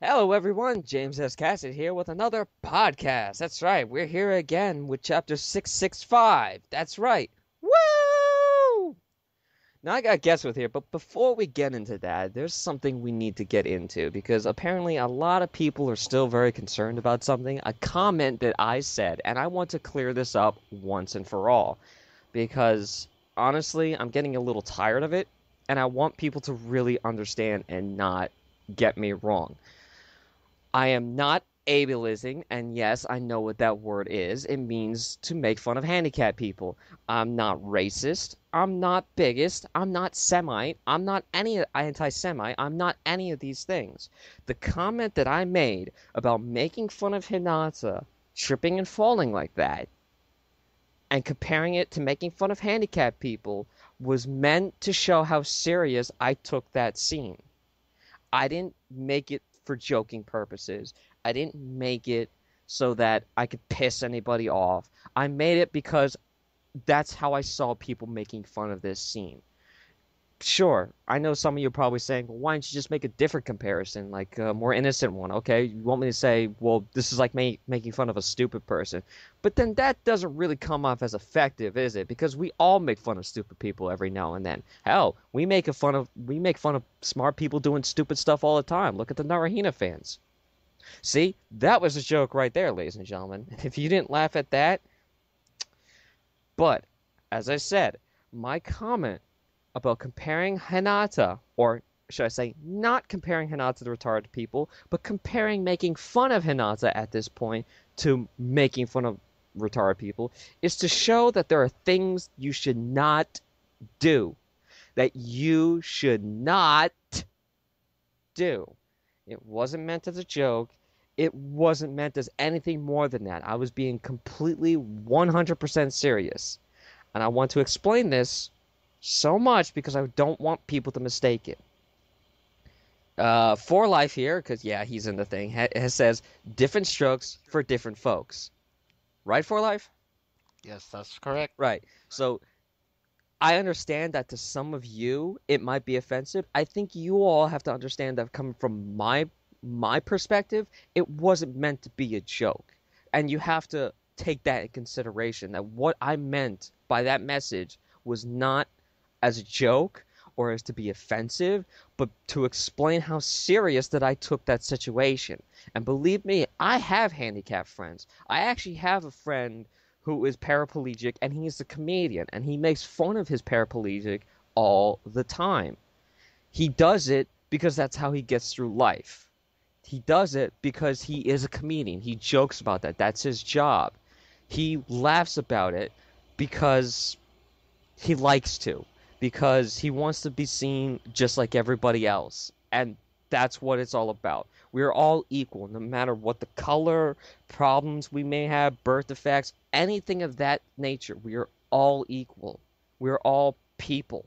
Hello, everyone. James S. Cassidy here with another podcast. That's right. We're here again with chapter 665. That's right. Woo! Now, I got guests with here, but before we get into that, there's something we need to get into because apparently a lot of people are still very concerned about something, a comment that I said, and I want to clear this up once and for all because honestly, I'm getting a little tired of it, and I want people to really understand and not get me wrong. I am not ableism, and yes, I know what that word is. It means to make fun of handicapped people. I'm not racist. I'm not biggest. I'm not Semite. I'm not any anti-Semite. I'm not any of these things. The comment that I made about making fun of Hinata tripping and falling like that and comparing it to making fun of handicapped people was meant to show how serious I took that scene. I didn't make it for joking purposes. I didn't make it so that I could piss anybody off. I made it because that's how I saw people making fun of this scene. Sure, I know some of you are probably saying, well, why don't you just make a different comparison, like a more innocent one? Okay, you want me to say, well, this is like me making fun of a stupid person. But then that doesn't really come off as effective, is it? Because we all make fun of stupid people every now and then. Hell, we make fun of smart people doing stupid stuff all the time. Look at the Naruhina fans. See, that was a joke right there, ladies and gentlemen. If you didn't laugh at that, but as I said, my comment about comparing Hinata, or should I say, not comparing Hinata to retarded people, but comparing making fun of Hinata at this point to making fun of retarded people, is to show that there are things you should not do. That you should not do. It wasn't meant as a joke. It wasn't meant as anything more than that. I was being completely 100% serious. And I want to explain this so much because I don't want people to mistake it. For Life here, because yeah, he's in the thing, says different strokes for different folks. Right, For Life? Yes, that's correct. Right. So I understand that to some of you it might be offensive. I think you all have to understand that coming from my perspective, it wasn't meant to be a joke. And you have to take that in consideration that what I meant by that message was not as a joke or as to be offensive, but to explain how serious that I took that situation. And believe me, I have handicapped friends. I actually have a friend who is paraplegic and he is a comedian and he makes fun of his paraplegic all the time. He does it because that's how he gets through life. He does it because he is a comedian. He jokes about that. That's his job. He laughs about it because he likes to, because he wants to be seen just like everybody else. And that's what it's all about. We're all equal, no matter what the color, problems we may have, birth defects, anything of that nature. We are all equal. We're all people.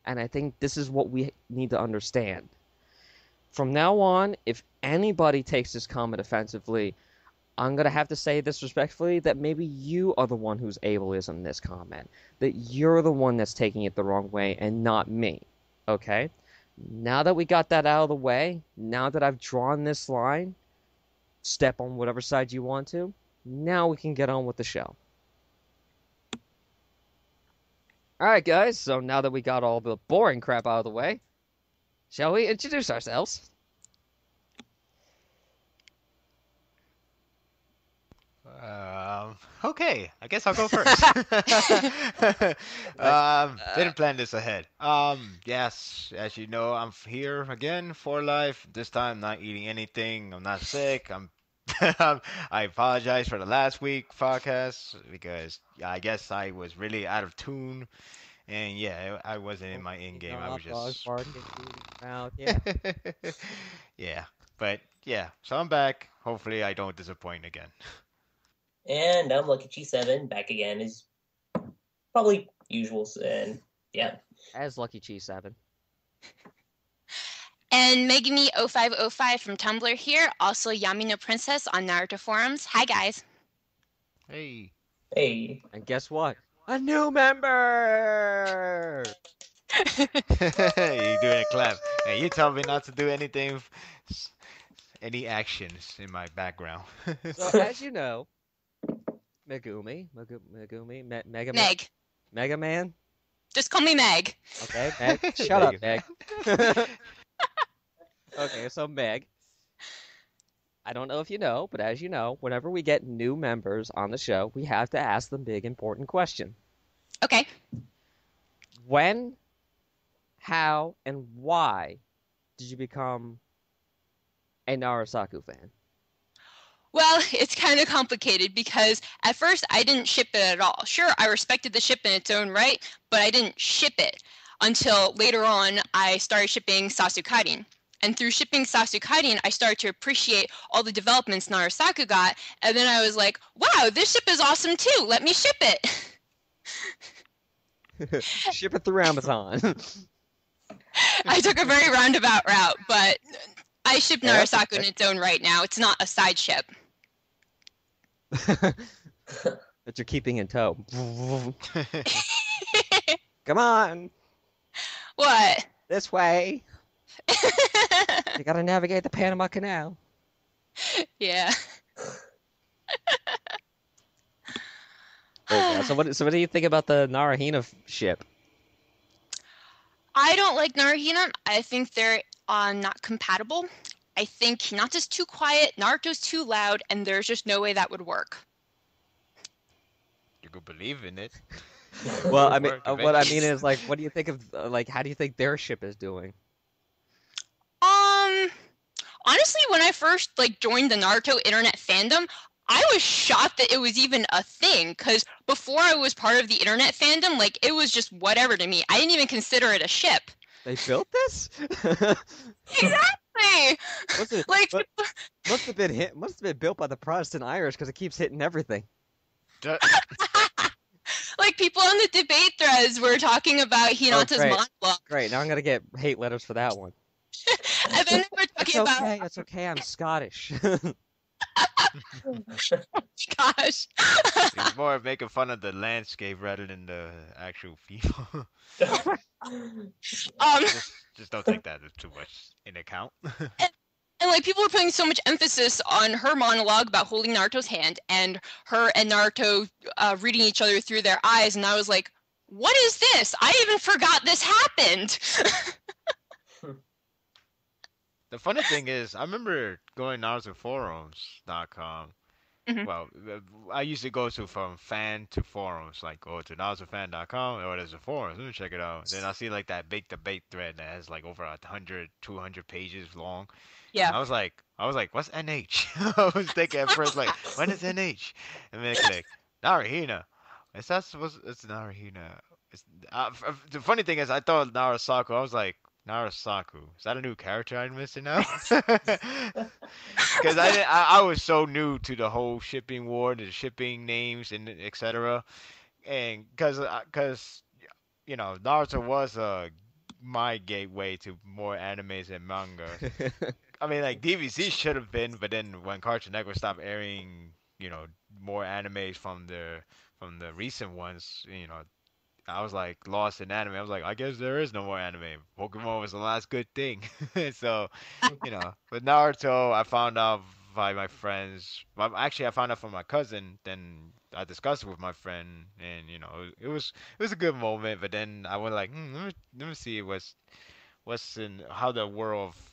And I think this is what we need to understand. From now on, if anybody takes this comment offensively, I'm going to have to say this respectfully that maybe you are the one who's ableist in this comment. That you're the one that's taking it the wrong way and not me. Okay? Now that we got that out of the way, now that I've drawn this line, step on whatever side you want to, now we can get on with the show. Alright guys, so now that we got all the boring crap out of the way, shall we introduce ourselves? Okay, I guess I'll go first. Didn't plan this ahead. Yes, as you know, I'm here again for life. This time, not eating anything. I'm not sick. I apologize for the last week podcast because I guess I was really out of tune, and yeah, I wasn't in my in game. I was Dogs just. barking through your mouth, yeah. Yeah, but yeah, so I'm back. Hopefully, I don't disappoint again. And I'm Lucky G7 back again is probably usual. And yeah, As Lucky Cheese 7. And Megami0505 from Tumblr here, also Yamino Princess on Naruto forums. Hi guys. Hey. hey, And guess what? A new member! You doing a clap. And you tell me not to do anything. any actions in my background. So as you know, Megumi, Mega Man, Meg. Mega Man. Just call me Meg. Okay, Meg. Shut up, Meg. Meg. Okay, so Meg. I don't know if you know, but as you know, whenever we get new members on the show, we have to ask them big important question. Okay. When, how, and why did you become a NaruSaku fan? Well, it's kind of complicated because at first I didn't ship it at all. Sure, I respected the ship in its own right, but I didn't ship it until later on I started shipping Sasukarin. And through shipping Sasukarin, I started to appreciate all the developments Narasaku got, and then I was like, wow, this ship is awesome too, let me ship it. Ship it through Amazon. I took a very roundabout route, but I ship Yeah, that's Narasaku in okay. its own right now. It's not a side ship. That you're keeping in tow. Come on, What? this way. You gotta navigate the Panama Canal. Yeah. There you go. So what do you think about the Narahina ship? I don't like Naruhina. I think they're not compatible. I think Hinata's too quiet, Naruto's too loud, and there's just no way that would work. You could believe in it. Well, I mean, Work what I mean eventually. is like, what do you think of like, how do you think their ship is doing? Honestly, when I first joined the Naruto internet fandom, I was shocked that it was even a thing, because before I was part of the internet fandom, it was just whatever to me. I didn't even consider it a ship. They built this? Exactly! Must have, Like, but- must have been built by the Protestant Irish because it keeps hitting everything. Ju- people on the debate threads were talking about Hinata's great. monologue, Great, now I'm gonna get hate letters for that one. and then they were It's talking about, okay, it's okay, I'm Scottish. gosh. It's more of making fun of the landscape rather than the actual people. just don't take that as too much in account. And people were putting so much emphasis on her monologue about holding Naruto's hand and her and Naruto reading each other through their eyes, and I was like, what is this? I even forgot this happened. The funny thing is, I remember going NarutoForums.com. Mhm. Well, I usually go from fan to forums, like go to NarutoFan.com, or there's a forum. Let me check it out. Then I see that big debate thread that has over 100, 200 pages long. Yeah. I was like, what's NH? I was thinking at first, when is NH? And then I click, Narahina. It's Narahina. The funny thing is, I thought Narasaku. I was like, Narasaku. Is that a new character I'm missing now? Because I was so new to the whole shipping war, the shipping names and etc. And because Naruto was my gateway to more animes and manga. I mean, DVC should have been, but then when Cartoon Network stopped airing, more animes from the recent ones, I was lost in anime. I was like, I guess there is no more anime. Pokemon was the last good thing. So, with Naruto, I found out by my friends. Well, actually, I found out from my cousin. Then I discussed it with my friend, and it was a good moment. But then I went let me see what's in how the world of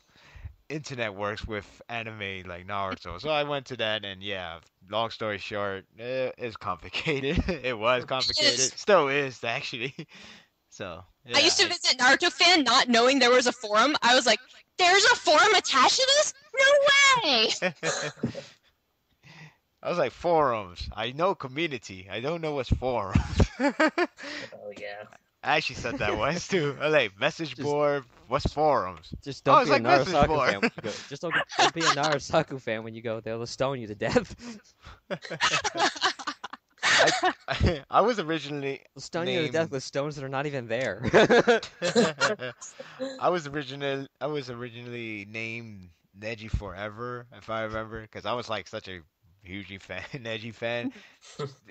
internet works with anime like Naruto. So I went to that, and yeah, long story short, it's complicated. It was complicated. It is. Still is, actually. So, yeah. I used to visit Naruto Fan not knowing there was a forum. I was like, there's a forum attached to this? No way! I was like, forums. I know community. I don't know what's forums. Oh yeah. I actually said that once, too. I was like, message Just- board, what's forums? Just Oh, don't it's be a like message Narasaku board. fan when you go. Just don't be a Narasaku fan when you go. They'll stone you to death. I was originally They'll stone you to death named- with stones that are not even there. I was originally named Neji Forever, if I remember, because I was such a huge fan, Neji fan,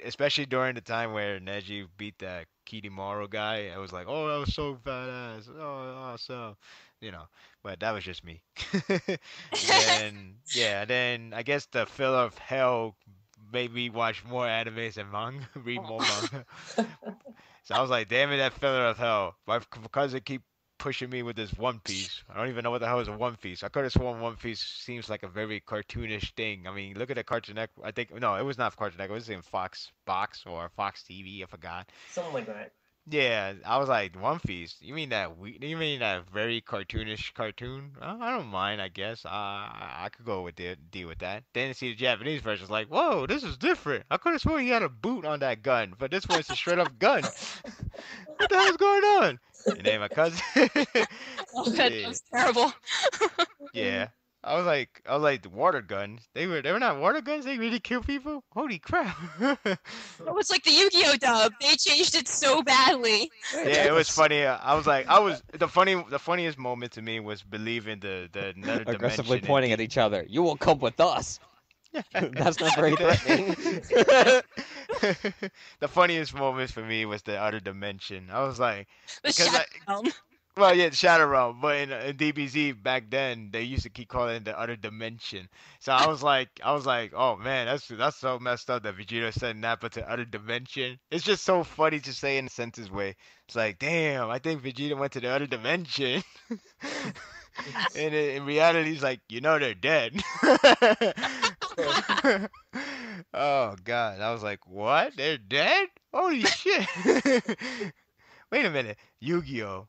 especially during the time where Neji beat that Kidimaru guy. I was like, oh, that was so badass, oh, awesome. you know, but that was just me. Then yeah, then I guess the filler of hell made me watch more animes and manga, read more manga. So I was like, damn it, that filler of hell. But because it keep pushing me with this One Piece, I don't even know what the hell is a One Piece. I could have sworn One Piece seems like a very cartoonish thing. I mean, look at the Cartoon Network. I think no, it was not Cartoon Network. It was in Fox Box or Fox TV. I forgot. Something like that. Yeah, I was like, One Piece. You mean that you mean that very cartoonish cartoon? I don't mind, I guess. I could go with deal with that. Then see the Japanese version, it's like, whoa, this is different. I could have sworn he had a boot on that gun, but this one's a straight up gun. What the hell's going on? And then my cousin. Oh, that Yeah. was terrible. Yeah. I was like the water guns. They were not water guns. They really kill people. Holy crap! It was like the Yu-Gi-Oh dub. They changed it so badly. Yeah, it was funny. The funniest moment to me was believing the another Aggressively dimension. pointing at each other. You will come with us. That's not very threatening. The funniest moment for me was the other dimension. I was like, The because Shadow Realm. well, yeah, Shadow Realm, but in DBZ back then they used to keep calling it the other dimension. So I was like, oh man, that's so messed up that Vegeta said Nappa to other dimension. It's just so funny to say in a sentence way. It's like, damn, I think Vegeta went to the other dimension. And in reality, he's like, they're dead. Oh God, I was like, what? They're dead? Holy shit! Wait a minute, Yu-Gi-Oh!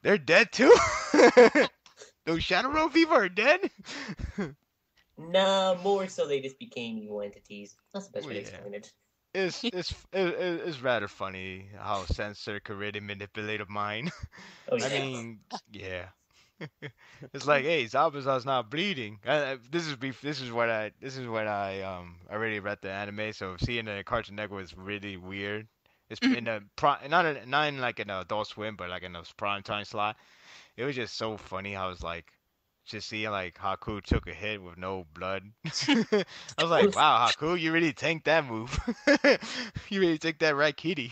They're dead too? Those Shadow Realm people are dead? Nah, more so they just became evil entities. That's the best way to Yeah. explain it. It's rather funny how Censor could really manipulate a mind. Oh yeah. I mean, yeah. It's like, hey, Zabuza's not bleeding. This is what I already read the anime, so seeing it in Cartoon Network was really weird. It's in a not in like an Adult Swim, but like in a prime time slot. It was just so funny how it's like just seeing like Haku took a hit with no blood. I was like, wow, Haku, you really tanked that move. You really took that right, kitty.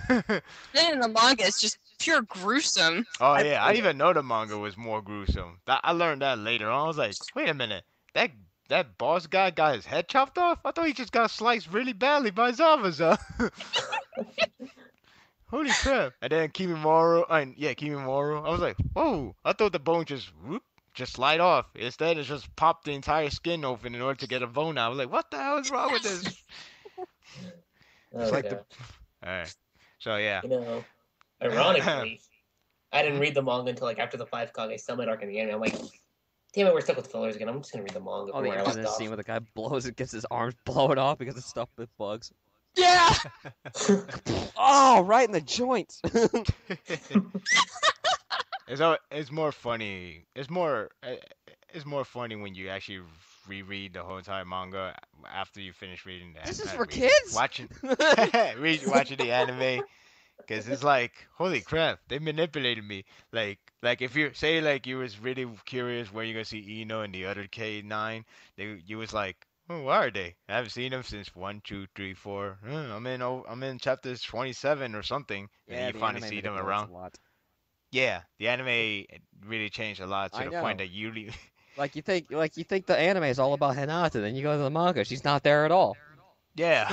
Then in the manga, it's just pure gruesome. Oh yeah, I didn't even know the manga was more gruesome. I learned that later on. I was like, wait a minute, that boss guy got his head chopped off? I thought he just got sliced really badly by Zabuza. Holy crap! And then Kimimaro, Kimimaro. I was like, whoa! I thought the bone just slide off. Instead, it just popped the entire skin open in order to get a bone out. I was like, what the hell is wrong with this? Oh, like God. Alright. So yeah. Ironically, I didn't read the manga until like after the 5 Kage Summit arc in the anime. I'm like, damn it, we're stuck with fillers again. I'm just gonna read the manga. Oh, from the where I end of left this off. scene where the guy gets his arms blown off because it's stuffed with bugs. Yeah. Oh, right in the joints. It's more funny. It's more funny when you actually reread the whole entire manga after you finish reading the. This is not for reading, kids? Watching watching the anime, because it's like, holy crap, they manipulated me. Like if you say like you was really curious when you're gonna see Ino and the other K9, you was like, oh, where are they? I haven't seen them since 1, 2, 3, 4. I'm in chapters 27 or something. And then you the finally anime see them manipulates around. a lot. Yeah, the anime really changed a lot to I the know. point that you. Like you think the anime is all about Hinata, then you go to the manga, she's not there at all. Yeah.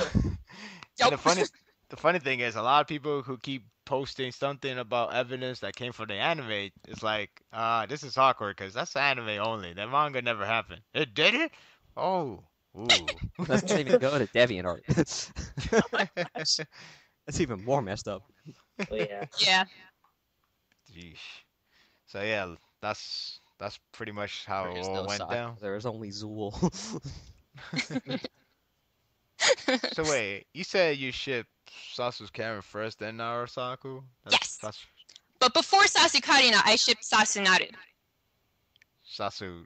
Yep. And the funny thing is, a lot of people who keep posting something about evidence that came from the anime, it's like, this is awkward because that's anime only. That manga never happened. It did it? Oh. Ooh. Doesn't even go to DeviantArt. That's even more messed up. Oh, yeah. Yeah. Jeez. So yeah, that's pretty much how There it is all no went Sai, down. there is only Zool. So wait, you said you shipped Sasuke's Karen first, then Narasaku? Yes. That's But before Sasukarina, I shipped Sasunaru. Sasunaru.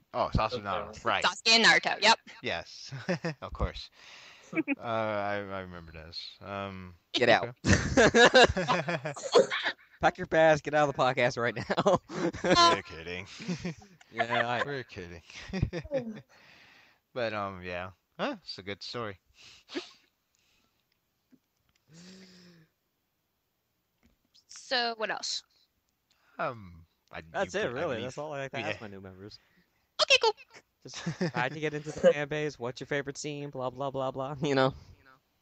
Okay. Right. Sasuke and Naruto. Yep. Yes. Of course. I remember this. Get out. okay. Pack your bags, get out of the podcast right now. We're kidding. Yeah, We're kidding. But yeah. Huh? It's a good story. So what else? That's it, really. That's all I like to Yeah. ask my new members. Okay, cool. Just how'd you get into the fan base? What's your favorite scene? Blah blah blah blah. You know.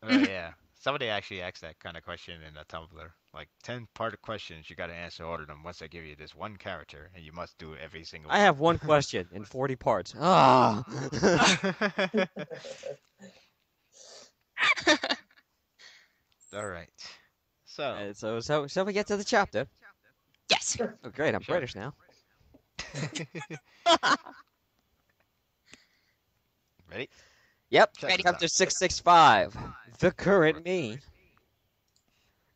Oh yeah. Somebody actually asked that kind of question in a Tumblr. Like 10-part questions, you gotta answer all of them once I give you this one character, and you must do every single I have one question in 40 parts. Ah. All right. So, So we get to the chapter. Yes. Oh, great! I'm Sure. British now. ready? Yep. Ready. Chapter 665. The current me.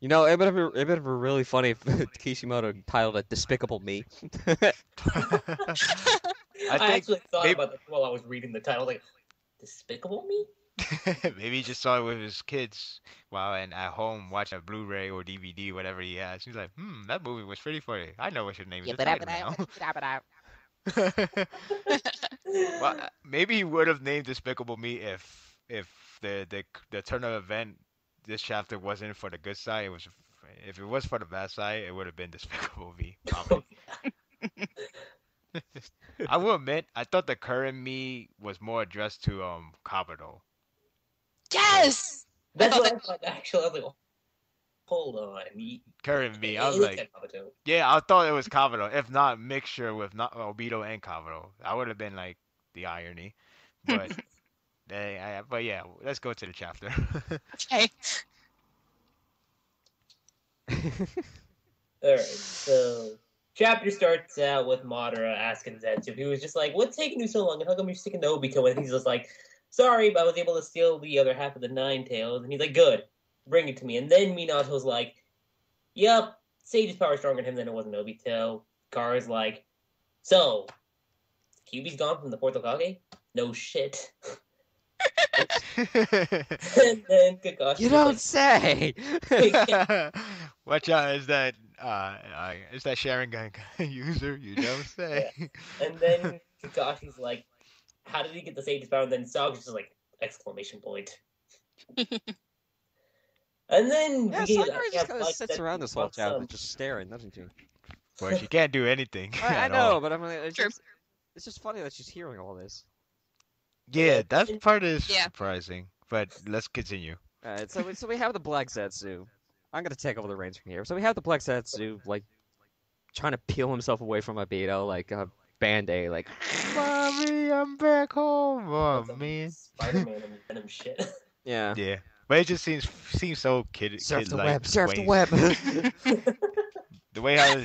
You know, it would have been really funny if Kishimoto titled it "Despicable Me." I I think actually thought maybe- about that while I was reading the title. Like, Despicable Me? maybe he just saw it with his kids while and at home watching a Blu-ray or DVD, whatever he has. He's like, that movie was pretty funny. I know what your name is. The title now. Well, maybe he would have named Despicable Me if the turn of event this chapter wasn't for the good side. If it was for the bad side, it would have been Despicable Me. Probably. I will admit, I thought the current me was more addressed to Kabuto. Yes. That's what I thought, actually. I was like, hold on. Current me, I was It is like, Kabuto. yeah, I thought it was Kabuto. If not, mixture with not Obito and Kabuto. That would have been like the irony. But, but yeah, let's go to the chapter. Okay. Alright, so chapter starts out with Madara asking Zetsu. He was just like, what's taking you so long? And how come you're sticking to Obito? And he's just like, sorry, but I was able to steal the other half of the Nine Tails. And he's like, good, bring it to me. And then Minato's like, yep, Sage's power stronger than him, then it wasn't Obito. Kara's like, so, Kyuubi's gone from the fourth Hokage? No shit. And then Kakashi's You don't like, say. Watch out! Is that Sharingan user? You don't say. and then Kakashi's like, how did he get the Sage's power? And then Sasuke's just like, exclamation point. And then Yeah, we get- Sakura we just have kind of like sits that around this whole wants chapter some- just staring, doesn't she? But she can't do anything. I at know, all. but I mean, True. it's just funny that she's hearing all this. Yeah, that part is Yeah. surprising. But let's continue. Alright, so we have the Black Zetsu. I'm gonna take over the reins from here. So we have the Black Zetsu, like, trying to peel himself away from Obito, like a Band-Aid, like, Mommy, I'm back home. Oh some man. Spider-Man and Venom shit. yeah. Yeah, but it just seems so Surf the kid-like web, surf the ways. web. The way how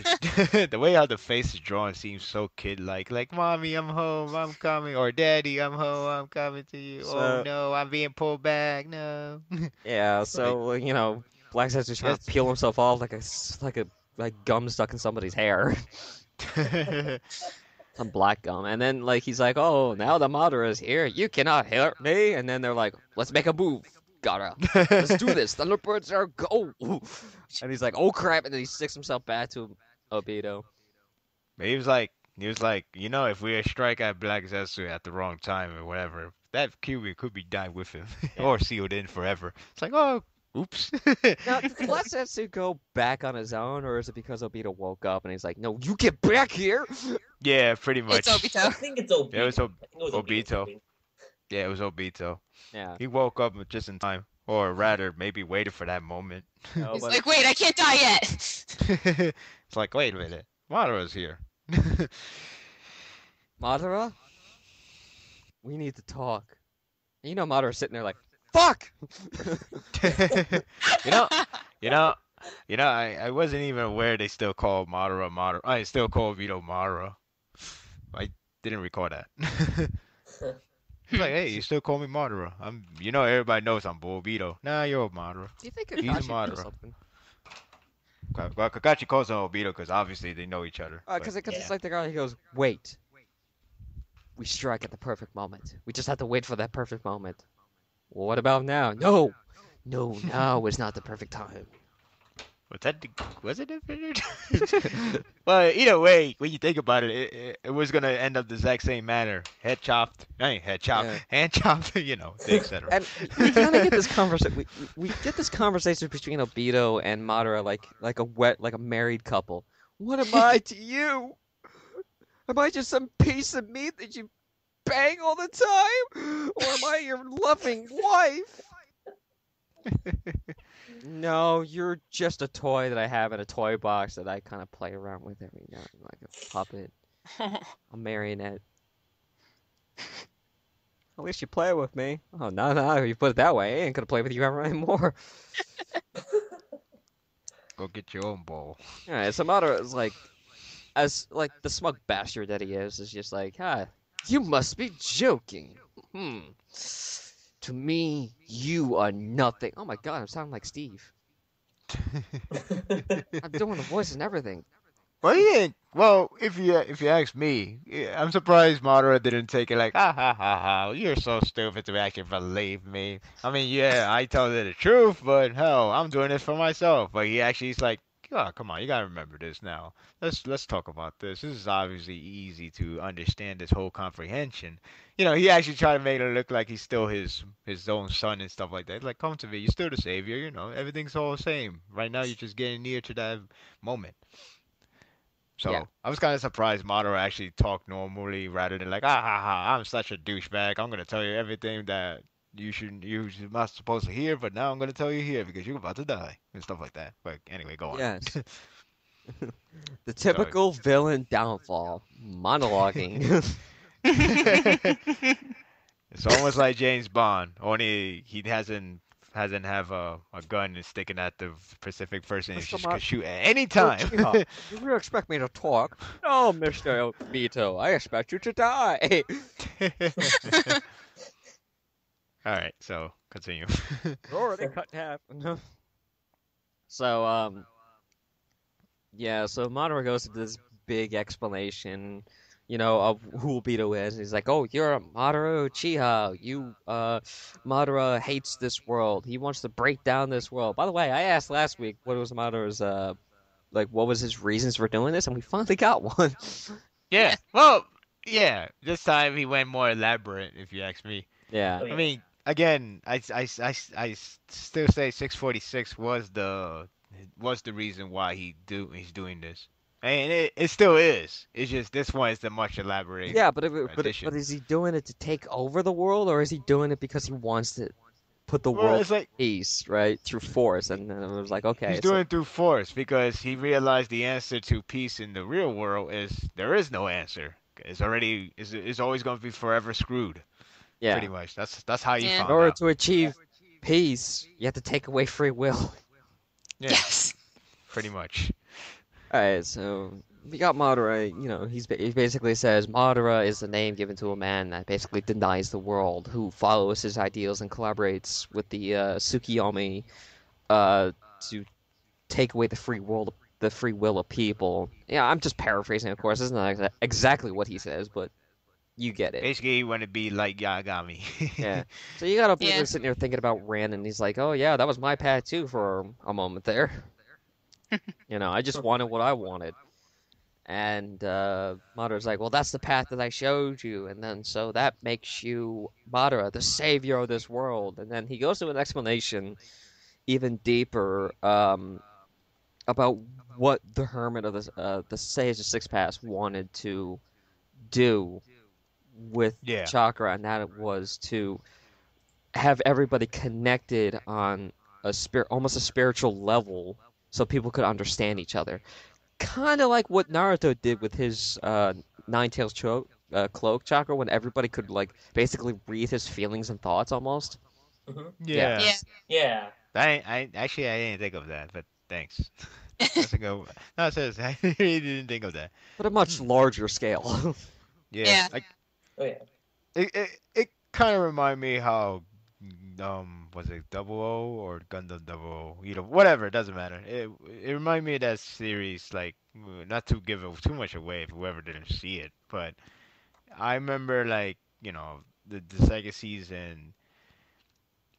the way how the face is drawn seems so kid-like. Like, mommy, I'm home, I'm coming, or daddy, I'm home, I'm coming to you. So- Oh no, I'm being pulled back. No. Yeah, so, you know, Black Zetsu's trying to peel himself off like gum stuck in somebody's hair. Some black gum. And then, like, he's like, oh, now the Madara is here. You cannot hurt me. And then they're like, let's make a move. Gotta. Let's do this. Thunderbirds are go. And he's like, oh, crap. And then he sticks himself back to Obito. He was like, if we strike at Black Zetsu at the wrong time or whatever, that Kyuubi could be dying with him or sealed in forever. It's like, oh, oops. Now, did Black Zetsu go back on his own, or is it because Obito woke up and he's like, no, you get back here? Yeah, pretty much. It's Obito. I think it's Obito. Yeah, it was I think it was Obito. Yeah, it was Obito. Yeah. He woke up just in time, or rather, maybe waited for that moment. No, He's but like, wait, I can't die yet. It's like, wait a minute, Madara's here. Madara? We need to talk. And you know Madara's sitting there like, fuck! I wasn't even aware they still call Madara. I still call Vito Madara. I didn't recall that. He's like, hey, you still call me Madara? Everybody knows I'm Bull Vito. Nah, you're Madara. Do you think He's a Kakashi Madara. knows something? Well, Kakashi calls him Obito because obviously they know each other. Because but- it's like the guy, he goes, wait. We strike at the perfect moment. We just have to wait for that perfect moment. Well, what about now? No! No, now is not the perfect time. Was it? Well, either way, when you think about it, it was gonna end up the exact same manner. Head chopped, hand chopped, etc. And we kind of get this conversation. We get this conversation between Obito and Madara like a married couple, What am I to you? Am I just some piece of meat that you bang all the time? Or am I your loving wife? No, you're just a toy that I have in a toy box that I kind of play around with every now and then, like a puppet, a marionette. At least you play with me. Oh, no, you put it that way, I ain't gonna play with you ever anymore. Go get your own ball. Alright, so Madara is like, as like the smug bastard that he is just like, you must be joking. To me, you are nothing. Oh my god, I'm sounding like Steve. I'm doing the voice and everything. Well, he didn't. Well, if you ask me, I'm surprised Madara didn't take it like, ha ha ha ha, you're so stupid to actually believe me. I mean, yeah, I told you the truth, but hell, I'm doing this for myself. But he's like, oh, come on, you gotta remember this now. Let's talk about this. This is obviously easy to understand this whole comprehension. He actually tried to make it look like he's still his own son and stuff like that. Like, come to me, you're still the savior. Everything's all the same. Right now, you're just getting near to that moment. So Yeah. I was kind of surprised Madara actually talked normally rather than like, ah ha ha, I'm such a douchebag. I'm gonna tell you everything that you're not supposed to hear, but now I'm gonna tell you here because you're about to die and stuff like that. But anyway, go on. Yes. The typical villain downfall. Monologuing. It's almost like James Bond, only he hasn't have a gun and sticking at the specific person. He just can shoot at any time. You really expect me to talk? No, Mr. Mito, I expect you to die. All right, so continue. Already cut in half. So, yeah, so Madara goes into this big explanation, of who Obito is. He's like, oh, you're Madara Uchiha. Madara hates this world. He wants to break down this world. By the way, I asked last week what was Madara's, what was his reasons for doing this, and we finally got one. Yeah, well, yeah, this time he went more elaborate, if you ask me. Yeah. I mean, again, I still say 646 was the reason why he's doing this. And it still is. It's just this one is the much elaborated. Yeah, but is he doing it to take over the world, or is he doing it because he wants to put the world in peace, right, through force? And then it was like, okay, he's doing it through force because he realized the answer to peace in the real world is there is no answer. It's always going to be forever screwed. Yeah, pretty much. That's how you found out. In order to achieve peace, you have to take away free will. Yeah, yes. Pretty much. Alright, so we got Madara, he basically says Madara is the name given to a man that basically denies the world, who follows his ideals and collaborates with the Tsukiyomi to take away the free will of people. Yeah, I'm just paraphrasing, of course. It's not exactly what he says, but you get it. Basically, he wanted to be like Yagami. Yeah. So you got Obito sitting there thinking about Ran, and he's like, oh yeah, that was my path too for a moment there. I just wanted what I wanted. And Madara's like, well, that's the path that I showed you. And then, so that makes you Madara, the savior of this world. And then he goes to an explanation even deeper about what the Hermit of the Sage of Six Paths wanted to do with chakra. And that it was to have everybody connected on almost a spiritual level, so people could understand each other. Kind of like what Naruto did with his Nine-Tails cloak chakra, when everybody could, basically read his feelings and thoughts, almost. Mm-hmm. Yeah. I didn't think of that, but thanks. That's a good one. No, I didn't think of that. But a much larger scale. Yeah. It kind of reminded me how... was it Double O or Gundam Double O? Whatever, it doesn't matter. It reminded me of that series, not to give it too much away if whoever didn't see it, but I remember, the second season,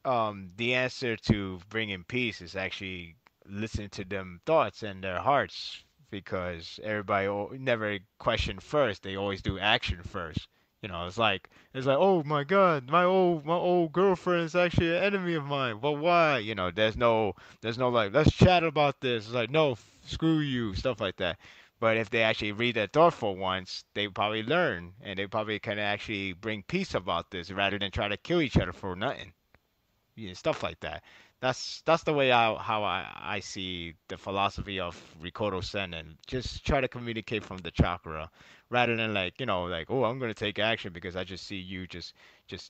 the answer to bringing peace is actually listening to them thoughts and their hearts, because everybody never question first, they always do action first. It's like, oh my God, my old girlfriend is actually an enemy of mine. But why? There's no let's chat about this. It's like, no, screw you, stuff like that. But if they actually read the thought for once, they probably learn, and they probably can actually bring peace about this rather than try to kill each other for nothing. Yeah, stuff like that. That's the way how I see the philosophy of Rikodo Sen, and just try to communicate from the chakra rather than like like, oh, I'm gonna take action because I just see you just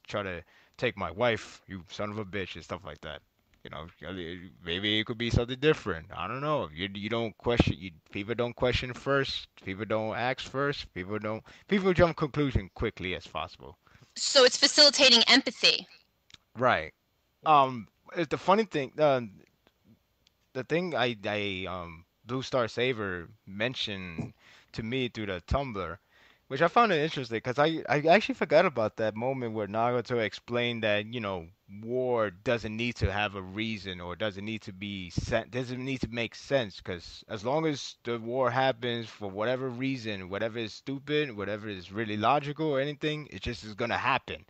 try to take my wife, you son of a bitch, and stuff like that. Maybe it could be something different. I don't know. You don't question. People don't question first. People don't ask first. People jump conclusion quickly as possible. So it's facilitating empathy. Right. It's the funny thing. The thing Blue Star Saver mentioned to me through the Tumblr, which I found it interesting because I actually forgot about that moment where Nagato explained that war doesn't need to have a reason or doesn't need to doesn't need to make sense, because as long as the war happens for whatever reason, whatever is stupid, whatever is really logical or anything, it just is gonna happen.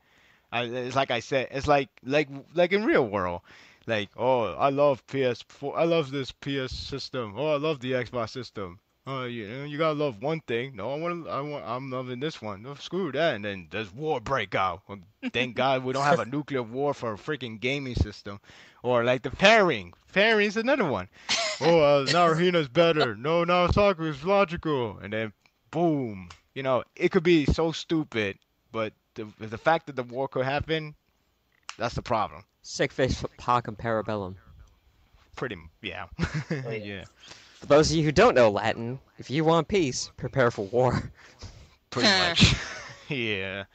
It's like I said, it's like in real world. Like, oh, I love PS4. I love this PS system. Oh, I love the Xbox system. Oh, you gotta love one thing. No, I'm loving this one. No, screw that. And then there's war break out. Well, thank God we don't have a nuclear war for a freaking gaming system. Or like the pairing. Pairing is another one. Oh, Naruhina's better. No, NaruSaku is logical. And then, boom. It could be so stupid, but the fact that the war could happen, that's the problem. Sick face Pac and Parabellum. Yeah. Oh, yeah. Yeah. For those of you who don't know Latin, if you want peace, prepare for war. Pretty much. Yeah.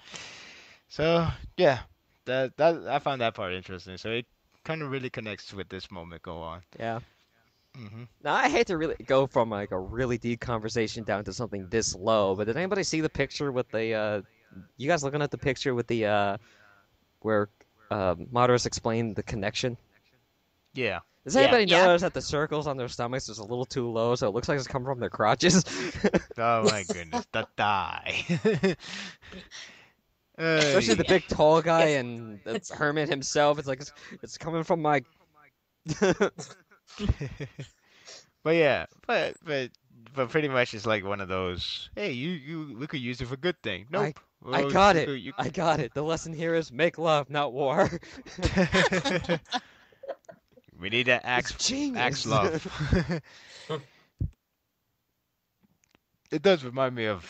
So, yeah. That I found that part interesting. So it kind of really connects with this moment go on. Yeah. Mm-hmm. Now, I hate to really go from like a really deep conversation down to something this low, but did anybody see the picture with the, you guys looking at the picture with the, where Madara's explained the connection? Yeah. Does anybody Yeah. notice that the circles on their stomachs is a little too low, so it looks like it's coming from their crotches? Oh my goodness. The die. Especially the big tall guy Yes. and the hermit himself. It's like it's coming from my. But yeah, but pretty much it's like one of those. Hey, we could use it for good thing. Nope. I Well, got you it. could- you I got it. The lesson here is make love, not war. We need that It's axe genius. love. It does remind me of,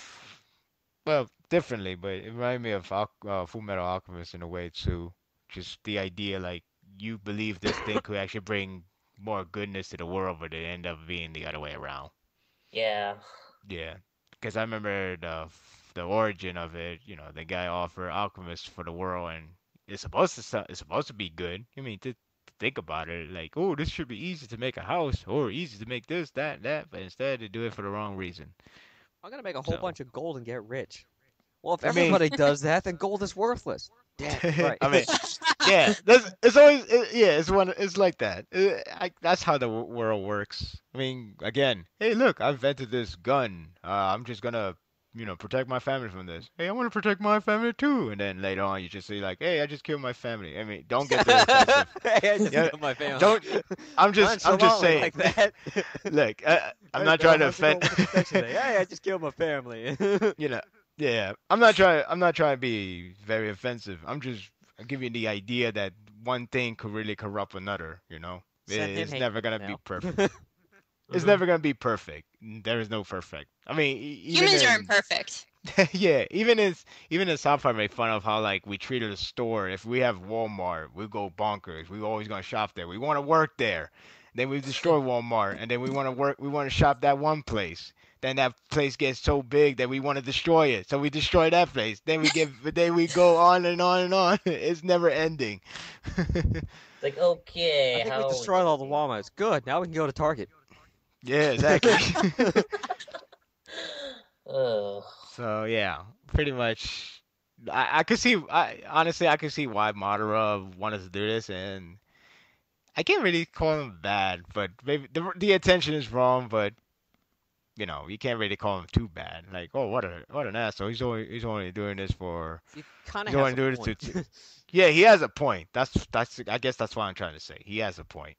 well, differently, but it reminded me of Full Metal Alchemist in a way too. Just the idea, like, you believe this thing could actually bring more goodness to the world, but it end up being the other way around. Yeah. Yeah, because I remember the origin of it. The guy offered alchemists for the world, and it's supposed to be good. I mean, to think about it, like, oh, this should be easy to make a house, or easy to make this, that, but instead they do it for the wrong reason. I'm gonna make a whole So- bunch of gold and get rich. Well, if I mean- everybody does that, then gold is worthless. Damn, right. I mean, yeah, it's like that. That's how the world works. I mean, again, hey, look, I invented this gun. I'm just gonna, protect my family from this. Hey, I want to protect my family too. And then later on, you just say like, hey, I just killed my family. I mean, don't get too offensive. Hey, I just Yeah, killed my family. Don't. I'm just Nonchalantly saying. like that. Look, I'm not trying to offend. Hey, I just killed my family. Yeah, I'm not trying to be very offensive. I'm just giving the idea that one thing could really corrupt another. Send him It's hate never gonna be mail. perfect. It's never gonna be perfect. There is no perfect. I mean, even Humans are in, imperfect. yeah, even in South Park made fun of how like we treated a store. If we have Walmart, we go bonkers. We always gonna shop there. We want to work there. Then we destroy Walmart, and then we want to work. We want to shop that one place. Then that place gets so big that we want to destroy it. So we destroy that place. Then we go on and on and on. It's never ending. It's like, okay, I think how we destroyed all the Walmarts. Good. Now we can go to Target. Yeah, exactly. Oh. So yeah, pretty much. I could see. Honestly, I could see why Madara wanted to do this, and I can't really call him bad, but maybe the intention is wrong. But you can't really call him too bad. Like, oh, what an asshole. He's only doing this for. You kind of You have wanna do a this point. to- Yeah, he has a point. That's. I guess that's what I'm trying to say. He has a point.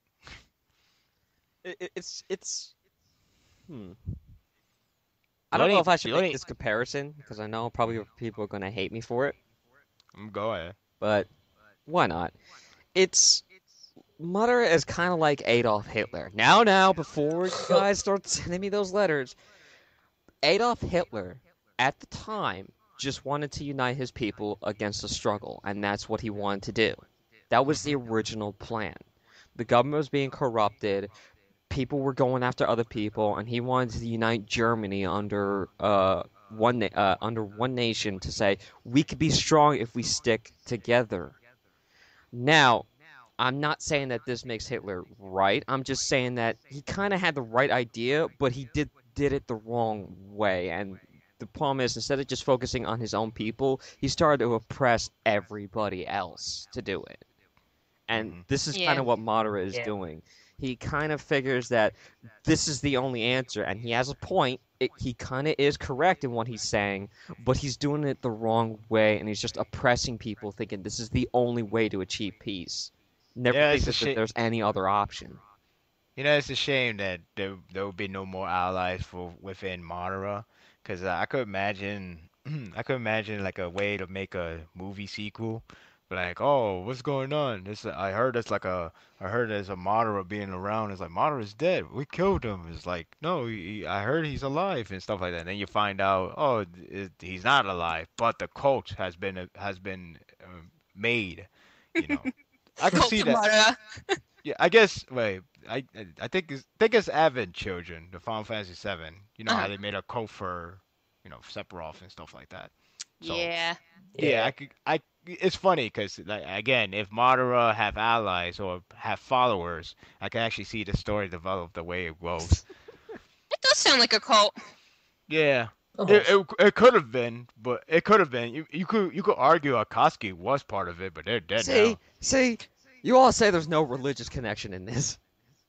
It's. Hmm. I don't know if I should the only- make this comparison because I know probably people are going to hate me for it, Go ahead. but why not? It's Madara is kind of like Adolf Hitler. Now, before you guys start sending me those letters, Adolf Hitler, at the time, just wanted to unite his people against the struggle, and that's what he wanted to do. That was the original plan. The government was being corrupted, people were going after other people, and he wanted to unite Germany under one nation to say, we could be strong if we stick together. Now, I'm not saying that this makes Hitler right. I'm just saying that he kind of had the right idea, but he did it the wrong way. And the problem is, instead of just focusing on his own people, he started to oppress everybody else to do it. And this is kind of what Madara is doing. He kind of figures that this is the only answer, and he has a point. He kind of is correct in what he's saying, but he's doing it the wrong way, and he's just oppressing people, thinking this is the only way to achieve peace. Never think that there's any other option. You know, it's a shame that there will be no more allies within Madara, because I could imagine, like a way to make a movie sequel, like, oh, what's going on? I heard there's a Madara being around. It's like Madara's dead. We killed him. It's like, no, I heard he's alive and stuff like that. And then you find out, oh, he's not alive, but the cult has been made. You know, I can see that. Yeah, I guess. Wait, I think it's Advent Children, the Final Fantasy VII. You know how they made a cult for, Sephiroth and stuff like that. So, yeah. Yeah, it's funny because, like, again, if Madara have allies or have followers, I can actually see the story develop the way it goes. It does sound like a cult. Yeah, it could have been, but it could have been. You could argue Akatsuki was part of it, but they're dead now. See, you all say there's no religious connection in this,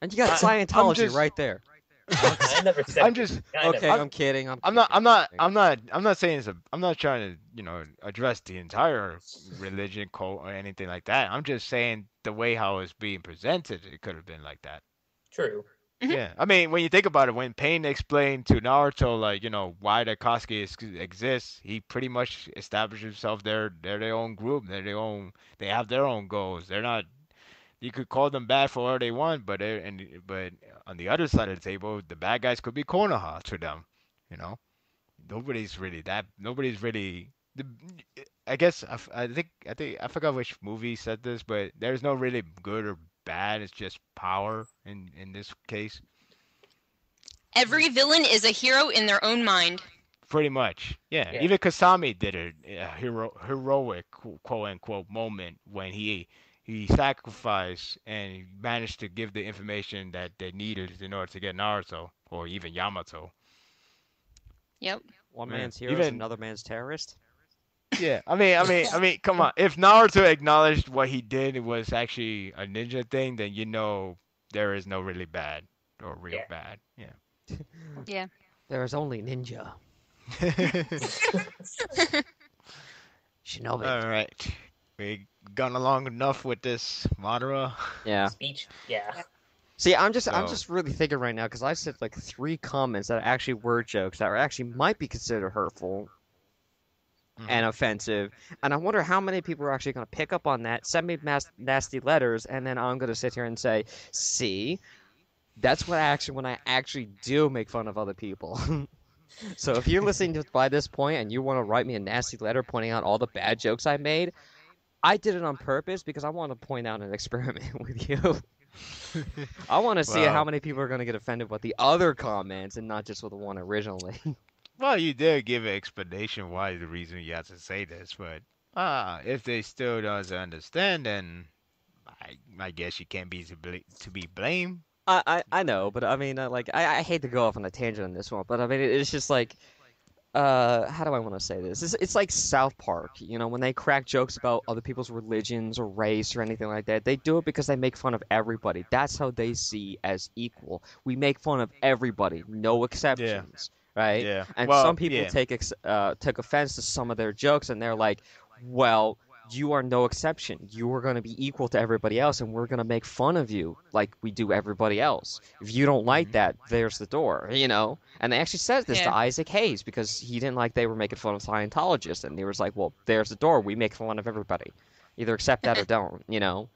and you got Scientology right there. I never said. I'm kidding. I'm not saying I'm not trying to address the entire religion cult or anything like that. I'm just saying the way how it's being presented, it could have been like that. True. Yeah, I mean, when you think about it, when Pain explained to Naruto, like, why the Akatsuki exists, he pretty much established himself. They're their own group. They have their own goals. They're not. You could call them bad for what they want, but on the other side of the table, the bad guys could be Konoha to them. Nobody's really. I guess I think I forgot which movie said this, but there's no really good or bad. It's just power in this case. Every villain is a hero in their own mind. Pretty much, yeah. Even Kasami did a heroic quote unquote moment when he sacrificed and managed to give the information that they needed in order to get Naruto or even Yamato. Yep. One man's hero is another man's terrorist. Yeah, I mean, come on. If Naruto acknowledged what he did was actually a ninja thing, then there is no really bad or real bad. Yeah. Yeah. There is only ninja. Shinobi. All right. We gone along enough with this Madara. Yeah. Speech. Yeah. See, I'm just really thinking right now because I said like 3 comments that actually were jokes that actually might be considered hurtful and offensive, and I wonder how many people are actually going to pick up on that, send me nasty letters, and then I'm going to sit here and say, "See, that's when I actually do make fun of other people." So if you're listening to by this point and you want to write me a nasty letter pointing out all the bad jokes I made, I did it on purpose because I want to point out an experiment with you. I want to see how many people are going to get offended with the other comments and not just with the one originally. Well, you did give an explanation why the reason you have to say this, but if they still doesn't understand, then I guess you can't be to be blamed. I know, but I mean, I hate to go off on a tangent on this one, but I mean, it's just like, how do I want to say this? It's like South Park, when they crack jokes about other people's religions or race or anything like that. They do it because they make fun of everybody. That's how they see as equal. We make fun of everybody, no exceptions, right? Yeah. And some people took offense to some of their jokes, and they're like, well, you are no exception. You are going to be equal to everybody else, and we're going to make fun of you like we do everybody else. If you don't like that, there's the door, you know? And they actually said this to Isaac Hayes because he didn't like they were making fun of Scientologists, and he was like, well, there's the door. We make fun of everybody. Either accept that or don't, you know?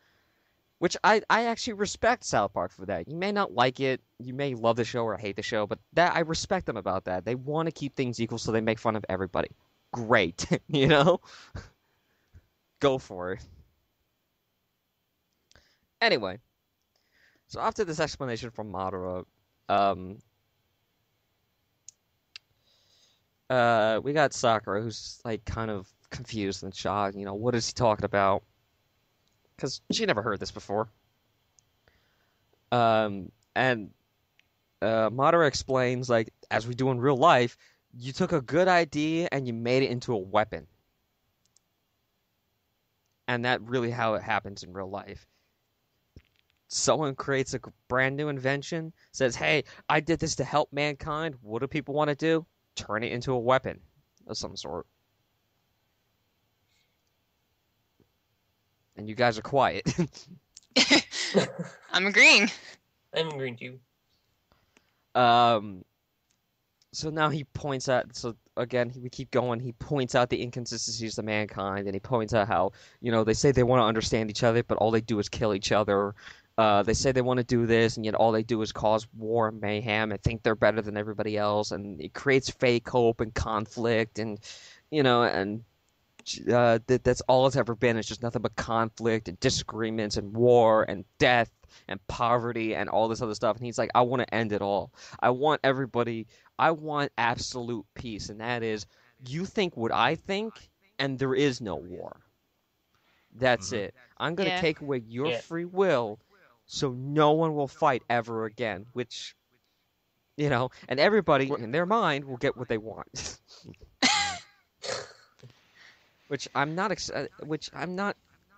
Which I actually respect South Park for that. You may not like it, you may love the show or hate the show, but that I respect them about that. They want to keep things equal, so they make fun of everybody. Great, you know? Go for it. Anyway, so after this explanation from Madara, we got Sakura, who's like kind of confused and shocked. You know, what is he talking about? Because she never heard this before. And Madara explains, like, as we do in real life, you took a good idea and you made it into a weapon. And that's really how it happens in real life. Someone creates a brand new invention, says, hey, I did this to help mankind. What do people want to do? Turn it into a weapon of some sort. And you guys are quiet. I'm agreeing. I'm agreeing too. So now he points out, so again, we keep going, he points out the inconsistencies of mankind, and he points out how, you know, they say they want to understand each other, but all they do is kill each other. They say they want to do this, and yet all they do is cause war and mayhem and think they're better than everybody else, and it creates fake hope and conflict, and, you know, and that's all it's ever been. It's just nothing but conflict and disagreements and war and death and poverty and all this other stuff. And he's like, I want to end it all. I want absolute peace. And that is, you think what I think, and there is no war. That's it. I'm going to take away your free will, so no one will fight ever again. Which, you know, and everybody in their mind will get what they want. Which I'm not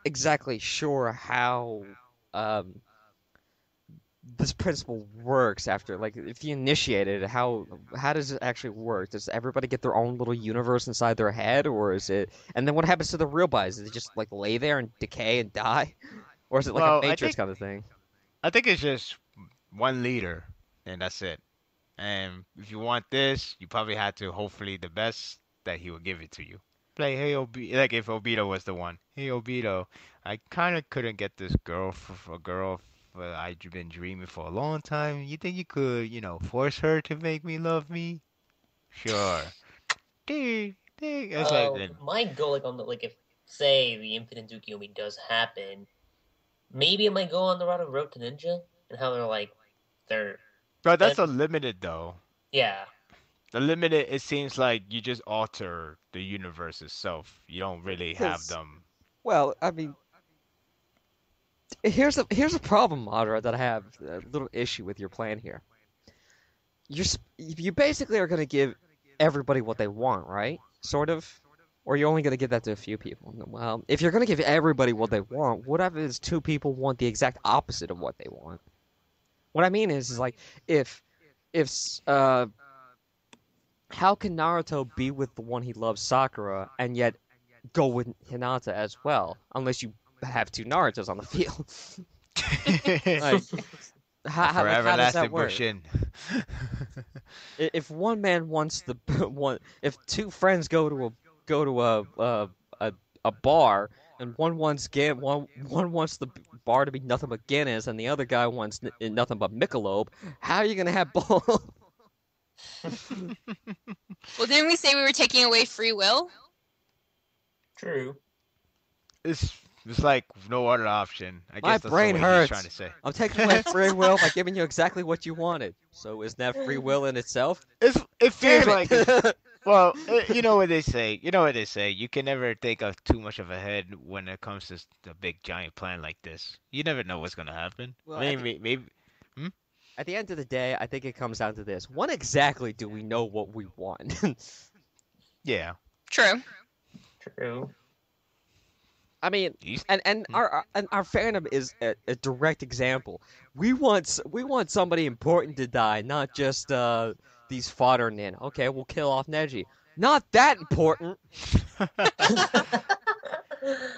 exactly sure how this principle works after, like, if you initiate it, how does it actually work? Does everybody get their own little universe inside their head, or is it? And then what happens to the real bodies? Does it just like lay there and decay and die, or is it like a Matrix kind of thing? I think it's just one leader, and that's it. And if you want this, you probably had to hopefully the best that he will give it to you. Like, hey, like if Obito was the one. Hey, Obito, I kind of couldn't get this girl for a girl I've been dreaming for a long time. You think you could, you know, force her to make me love me? Sure. Ding, ding. It's my goal, like on the, like, if say the Infinite Tsukiyomi does happen, maybe it might go on the road to Ninja and how they're. But that's a limited though. Yeah. The limited, it seems like you just alter the universe itself. You don't really have them. Well, I mean, here's a problem, Madara, that I have a little issue with your plan here. You basically are going to give everybody what they want, right? Sort of. Or you're only going to give that to a few people. Well, if you're going to give everybody what they want, what if two people want the exact opposite of what they want? What I mean is like, how can Naruto be with the one he loves, Sakura, and yet go with Hinata as well? Unless you have two Narutos on the field. Like, how does that work? If one man wants if two friends go to a bar and one wants the bar to be nothing but Guinness and the other guy wants nothing but Michelob, how are you gonna have both? Well, didn't we say we were taking away free will? True. It's like no other option. I guess My brain hurts. Trying to say. I'm taking away free will by giving you exactly what you wanted. So isn't that free will in itself? It feels like. Well, you know what they say. You can never think of too much of ahead when it comes to a big giant plan like this. You never know what's gonna happen. Well, maybe. At the end of the day, I think it comes down to this: when exactly do we know what we want? Yeah. True. I mean, and our fandom is a direct example. We want somebody important to die, not just these fodder nin. Okay, we'll kill off Neji. Not that important.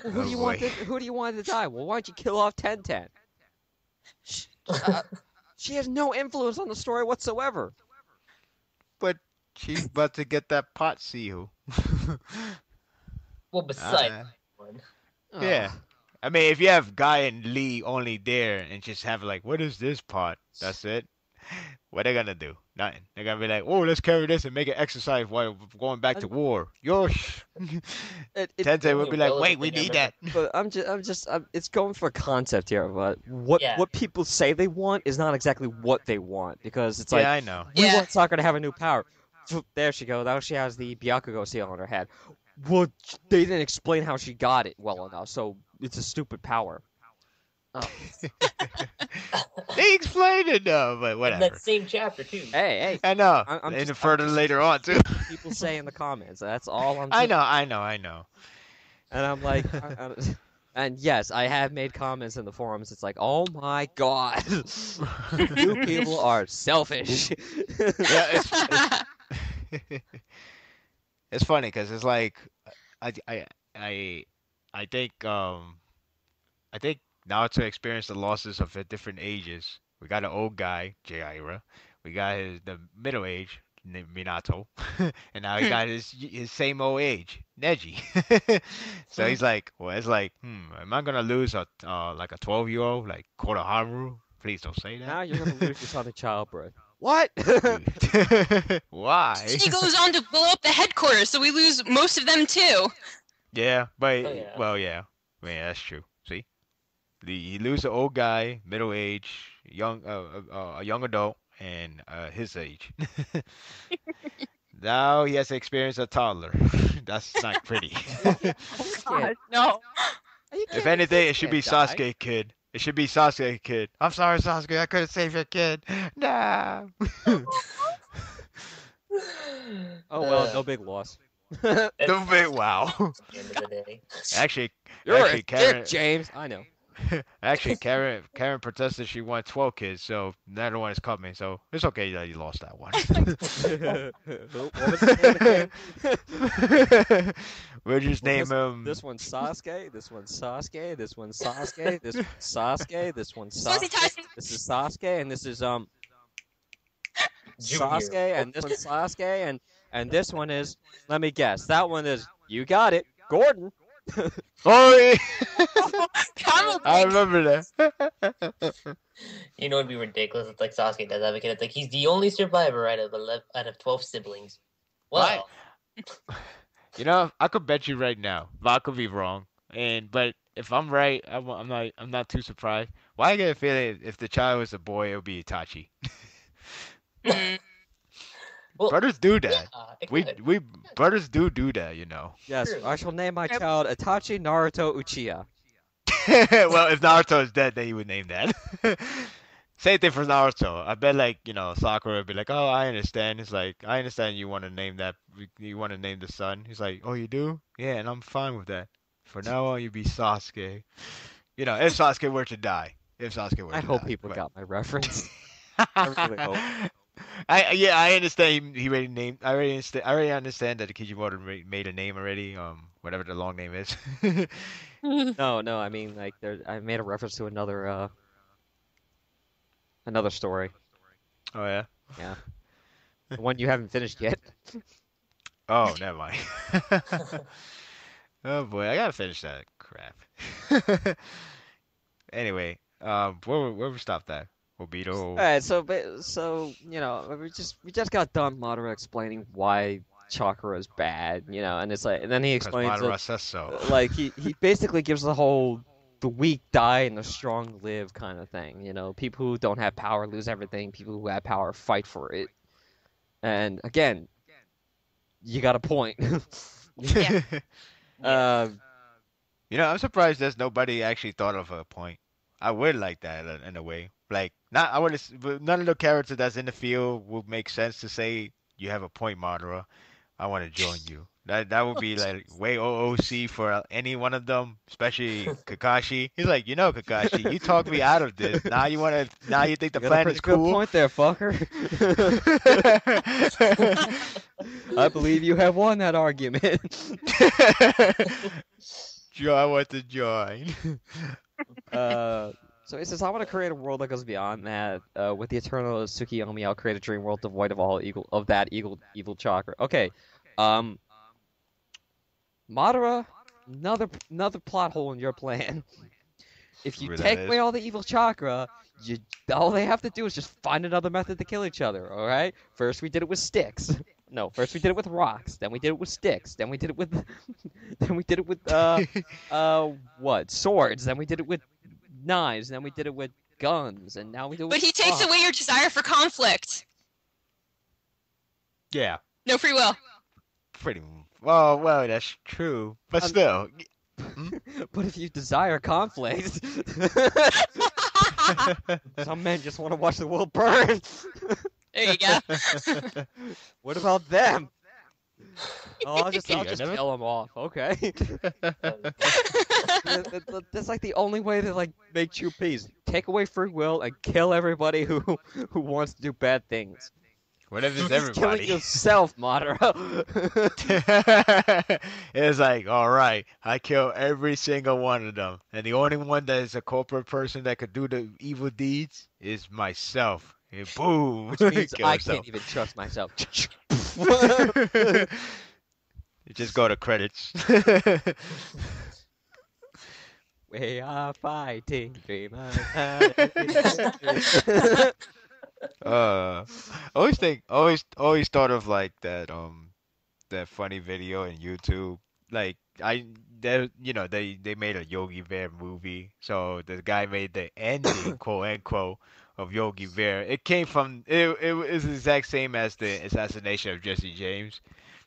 Well, who Oh, do you boy. who do you want to die? Well, why don't you kill off Ten Ten? She has no influence on the story whatsoever. But she's about to get that pot seal. Well, besides Uh, one. yeah. Ugh. I mean, if you have Guy and Lee only there and just have like, what is this pot? That's it. What they gonna do? Nothing. They're gonna be like, oh, let's carry this and make it exercise while going back to war. Yosh. It, Tensei would be like, wait, Relevant we thing I need that. but it's going for a concept here. But what Yeah. what people say they want is not exactly what they want, because it's like, Yeah, I know. we Yeah. want Sakura to have a new power. There she goes. Now she has the Byakugo seal on her head. Well, they didn't explain how she got it well enough, so it's a stupid power. Oh. They explained it though, but In whatever. that same chapter too. Hey, I know. I'm And just- further I'm just- later on too. people say in the comments. That's all I'm. I saying. know. And I'm like, and yes, I have made comments in the forums. It's like, oh my god, you people are selfish. Yeah, it's funny because it's like I I I think Naruto experienced the losses of at different ages. We got an old guy, Jiraiya. We got the middle age, Minato, and now he got his same old age, Neji. So he's like, well, it's like, am I gonna lose a like a 12-year-old like Konohamaru? Please don't say Now that. you're gonna lose your son to childbirth. What? Why? He goes on to blow up the headquarters, so we lose most of them too. Yeah, but Oh, yeah. well, yeah, that's true. See, you lose the old guy, middle age, a young adult, and his age. Now he has to experience a toddler. That's not pretty. God, no. If anything, it should be Can't die. Sasuke kid. It should be Sasuke kid. I'm sorry, Sasuke. I couldn't save your kid. Nah. Oh well, no big loss. No big wow. At the end of the day. Actually, You're actually, a Karen. dick, James. I know. Actually, Karen protested she wanted 12 kids, so neither one is coming. So it's okay that you lost that one. What was his name again? We'll just Well, name him. This one's Sasuke. This one's Sasuke. This one's Sasuke. This one's Sasuke. This one's Fuzzy Sasuke. Tyson. This is Sasuke, and this is Junior. Sasuke, and this one's Sasuke, and this one is. Let me guess. That one is. You got it, Gordon. Oh, yeah. Probably. I remember that. You know, it'd be ridiculous. It's like Sasuke does have a kid. It's like he's the only survivor out of 12 siblings. Well, You know, I could bet you right now, but I could be wrong. But if I'm right, I'm not too surprised. Why I get a feeling if the child was a boy, it would be Itachi. Mm. well, Brothers do that. it We could. we brothers do that, you know. Yes, True. I shall name my child Itachi Naruto Uchiha. Well, if Naruto is dead, then you would name that. Same thing for Naruto. I bet, like, Sakura would be like, "Oh, I understand." It's like, "I understand you want to name that. You want to name the son." He's like, "Oh, you do? Yeah, and I'm fine with that. For now on, you be Sasuke." If Sasuke were to die. If Sasuke were I to hope die, people but- got my reference. I really hope. I understand he already named. I already understand that Kishimoto made a name already. Whatever the long name is. No, I mean, like, I made a reference to another story. Oh yeah. Yeah. The one you haven't finished yet. Oh, never mind. Oh boy, I gotta finish that crap. Anyway, where we stopped at? Obito. Alright, so we just got done Madara explaining why chakra is bad, and it's like, and then he Because explains Madara that, says so. like, he basically gives the weak die and the strong live kind of thing. People who don't have power lose everything. People who have power fight for it. And again, you got a point. Yeah. I'm surprised there's nobody actually thought of a point. I would like that in a way. Like, none of the characters that's in the field would make sense to say you have a point, Madara. I want to join you. That would be like way OOC for any one of them, especially Kakashi. He's like, Kakashi, you talked me out of this. Now you think the You got a plan pretty is good cool. point there, fucker. I believe you have won that argument. I want to join. So he says, I want to create a world that goes beyond that. With the eternal Tsukiyomi, I'll create a dream world devoid of all evil chakra. Okay. Madara, another plot hole in your plan. If you Where that take is. away all the evil chakra, all they have to do is just find another method to kill each other, alright? First we did it with sticks. No, first we did it with rocks, then we did it with sticks, then we did it with what? Swords, then we did it with knives, then we did it with guns, and now we do it But with he takes away your desire for conflict. Yeah, No free will. pretty. Well, that's true, but still. But if you desire conflict, some men just want to watch the world burn. There you go. What about them? Oh, I'll just never- kill them off. Okay. That's like the only way to like make true peace. Take away free will and kill everybody who wants to do bad things. What if it's You're just killing everybody? yourself, Madara. It's like, all right, I kill every single one of them, and the only one that is a corporate person that could do the evil deeds is myself. And boom, Which means kill I himself. can't even trust myself. You just go to credits. We are fighting dreamers. Always thought of like that funny video in YouTube. Like they made a Yogi Bear movie. So the guy made the ending, quote unquote, of Yogi Bear. It came from it was the exact same as the assassination of Jesse James.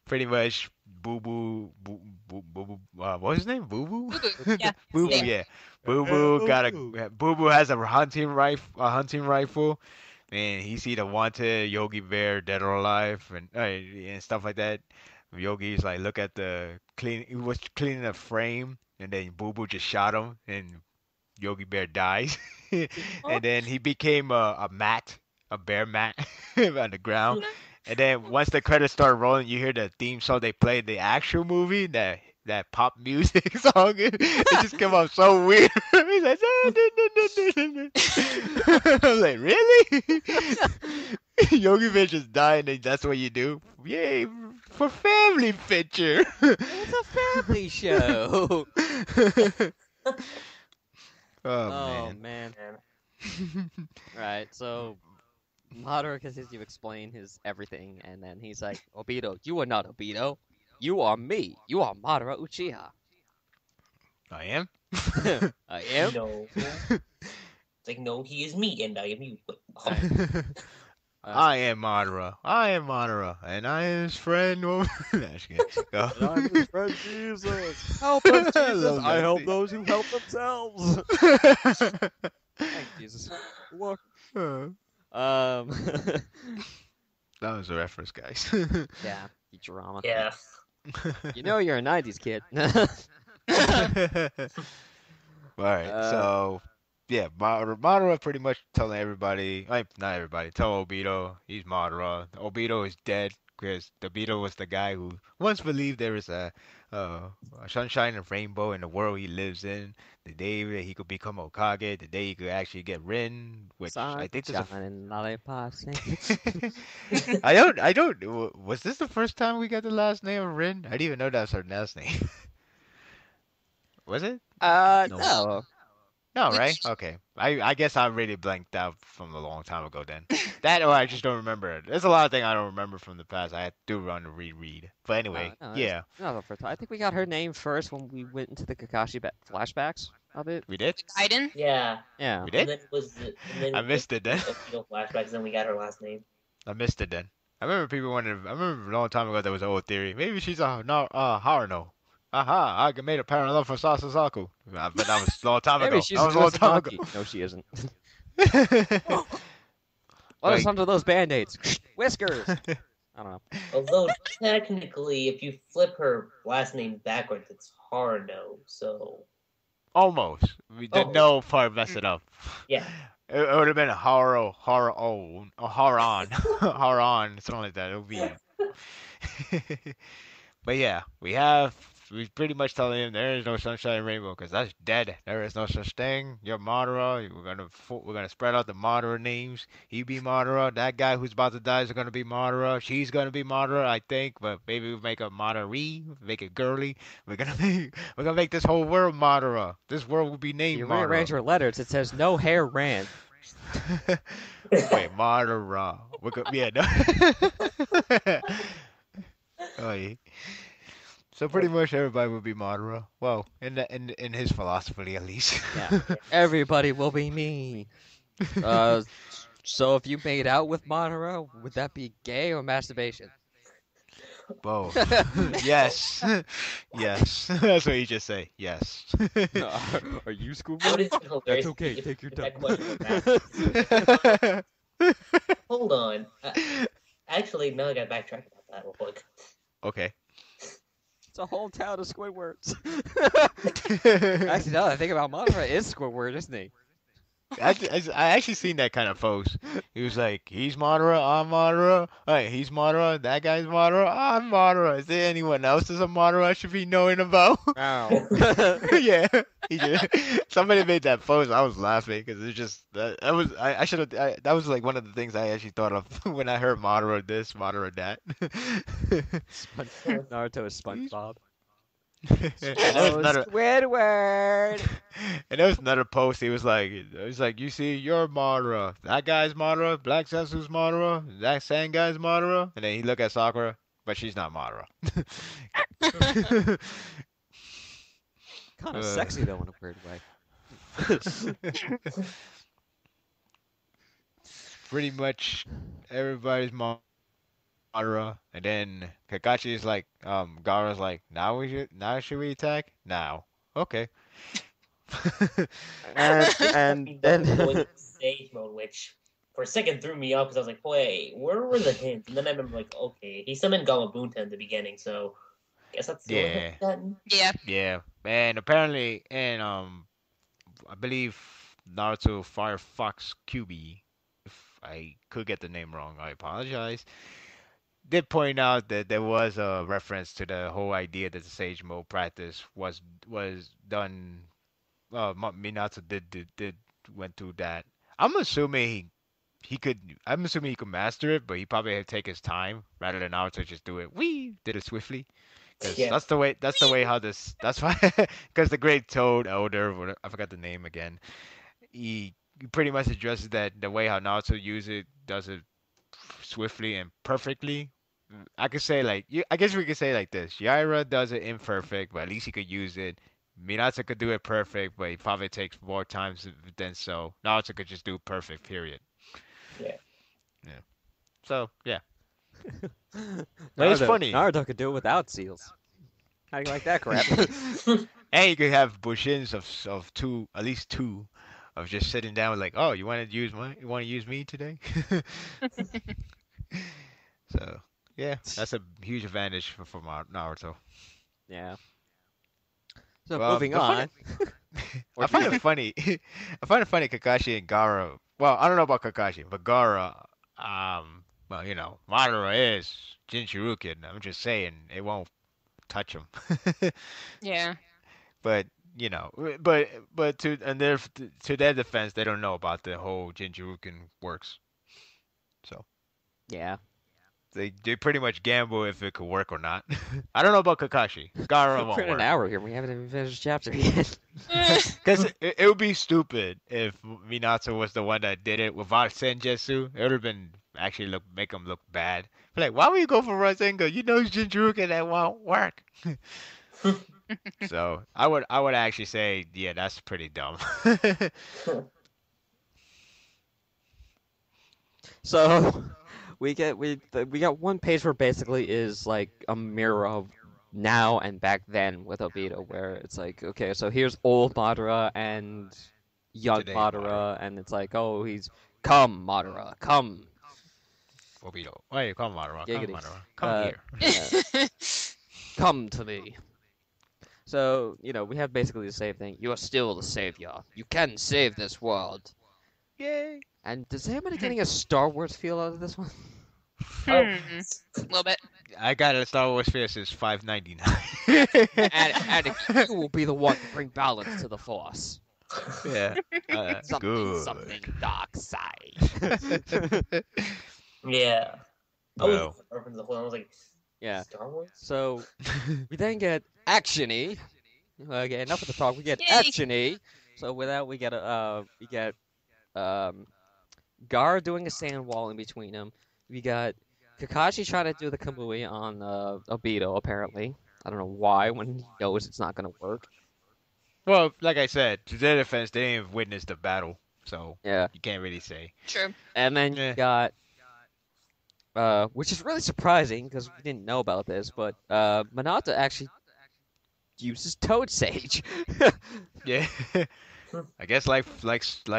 Pretty much Boo Boo what's his name? Boo Boo? Boo-boo, yeah. Boo Boo, yeah. Boo Boo Boo Boo has a hunting rifle, and he see the wanted Yogi Bear dead or alive and stuff like that. Yogi's like, look at he was cleaning a frame, and then Boo Boo just shot him, and Yogi Bear dies. And then he became a bear mat on the ground. And then once the credits start rolling, you hear the theme song they played the actual movie, that pop music song. It just came out so weird. He's like, I'm like, really? Yogi Bear just died, and that's what you do? Yay, for family picture. It's a family show. Oh, man. Man. Right, so Madara continues to explain his everything, and then he's like, Obito, you are not Obito. You are me. You are Madara Uchiha. I am? I am? No. It's like, no, he is me, and I am you. I am Madara. And I am his friend. No, just kidding. Go. And I'm his friend Jesus. Help us, Jesus. love I that help scene. those who help themselves. Thank Jesus. Look. That was a reference, guys. Yeah, you drama. Yeah. You know you're a 90s kid. Alright, so yeah, Madara pretty much telling everybody, like not everybody, tell Obito he's Madara. Obito is dead because Obito was the guy who once believed there is a sunshine and rainbow in the world he lives in. The day that he could become Hokage, the day he could actually get Rin, which I think is I don't. Was this the first time we got the last name of Rin? I didn't even know that was her last name. Was it? No. No, right? Okay. I guess I really blanked out from a long time ago then. That or I just don't remember it. There's a lot of things I don't remember from the past. I do run to reread. But anyway, No, yeah. No, the first time. I think we got her name first when we went into the Kakashi flashbacks of it. We did? Gaiden? Yeah. Yeah. We And did? then I missed it then. Flashbacks, then we got her last name. I missed it then. I remember I remember a long time ago there was an old theory. Maybe she's a Haruno. Aha, I made a parallel for Sasasaku. But that was a long time ago. Maybe she's That was a long time ago. No, she isn't. What What are Like- some of those band-aids? Whiskers! I don't know. Although, technically, if you flip her last name backwards, it's Haruno, so... Almost. The Oh. no part messed it up. Yeah. It would have been a Haran, something like that. It would be. But yeah, we have we pretty much telling him there is no sunshine and rainbow because that's dead. There is no such thing. You're Madara. We're gonna spread out the Madara names. He be Madara. That guy who's about to die is gonna be Madara. She's gonna be Madara, I think. But maybe we'll make a Madara, make it girly. We're gonna make this whole world Madara. This world will be named You Madara. rearrange your letters. It says no hair ran. Wait, Madara. Yeah, no. Oh, yeah. So pretty much everybody will be Madara. Well, in his philosophy at least. Yeah. Everybody will be me. So if you made out with Madara, would that be gay or masturbation? Both. Yes. Yes. That's what you just say. Yes. Are you That schoolboy? would have been hilarious That's okay. if- Take your if time. that question was asked. Hold on. Actually, now I gotta backtrack about that real quick. Okay. It's a whole town of Squidwards. Actually, now that I think about Madara, is Squidward, isn't he? I actually seen that kind of post. He was like, he's Madara, I'm Madara. Hey, he's Madara, that guy's Madara, I'm Madara. Is there anyone else that's a Madara I should be knowing about? Ow. Yeah, he did. Somebody made that post. I was laughing because it's just that was I should have that was like one of the things I actually thought of when I heard Madara this, Madara that. Naruto is SpongeBob. And there was another, Squidward. and there was another post. He was like, you see, you're Madara. That guy's Madara. Black Sensu's Madara. That Sand guy's Madara. And then he look at Sakura, but she's not Madara. Kind of sexy though in a weird way. Pretty much everybody's Madara, and then Kakashi is like, Gaara's like, now should we attack? Now, okay. And then Going stage mode, which for a second threw me off because I was like, wait, where were the hints? And then I remember like, okay, he summoned Gamabunta in the beginning, so guess that's the only hint gotten. Yeah. Yeah, and apparently, and I believe Naruto Firefox QB, if I could get the name wrong, I apologize. Did point out that there was a reference to the whole idea that the Sage Mode practice was done. Minato did went through that. I'm assuming he could. I'm assuming he could master it, but he probably had to take his time rather than Naruto just do it. Did it swiftly. Because Yeah. that's the way. That's the way how this. That's why. Because the Great Toad Elder, I forgot the name again. He pretty much addresses that the way how Naruto does it swiftly and perfectly. I could say I guess we could say like this: Yaira does it imperfect, but at least he could use it. Minato could do it perfect, but he probably takes more times than so. Naruto could just do perfect. Period. Yeah. Yeah. So yeah. But it's funny. Naruto could do it without seals. How do you like that crap? And you could have bushins of two, at least two, of just sitting down like, oh, you want to use me today? So yeah, that's a huge advantage for Naruto. Yeah. So Well, moving the on. I find it funny. I find it funny Kakashi and Gaara. Well, I don't know about Kakashi, but Gaara, well, Madara is Jinchurukin. I'm just saying it won't touch him. Yeah. But to their defense, they don't know about the whole Jinchurukin works. So Yeah. they pretty much gamble if it could work or not. I don't know about Kakashi. Gaara won't We're in an work. hour here. We haven't even finished the chapter yet. Because it would be stupid if Minato was the one that did it without Senjutsu. It would have been actually make him look bad. Like, why would you go for Rasengan? You know it's Jinchurukin, that won't work. So I would actually say, yeah, that's pretty dumb. So we got one page where basically is like a mirror of now and back then with Obito, where it's like, okay, so here's old Madara and young Today's Madara, and it's like, oh, he's come Madara, come. Obito, wait, come Madara, come Giggity. Madara, come here. Come to me. So, we have basically the same thing. You are still the savior. You can save this world. Yay! And is anybody getting a Star Wars feel out of this one? A little bit. I got a Star Wars figure since $5.99. And you will be the one to bring balance to the Force. Yeah. Good. Something dark side. Yeah. I Well. was open to the whole. I was like, Yeah. Star Wars. So we then get action-y. Okay, enough of the talk. We get Yay. action-y. So with that, we get Gar doing a sand wall in between them. We got Kakashi trying to do the Kamui on Obito, apparently. I don't know why, when he knows it's not going to work. Well, like I said, to their defense, they didn't witness the battle, so Yeah. you can't really say. True. And then Yeah. you got, which is really surprising because we didn't know about this, but Minato actually uses Toad Sage. Yeah. I guess like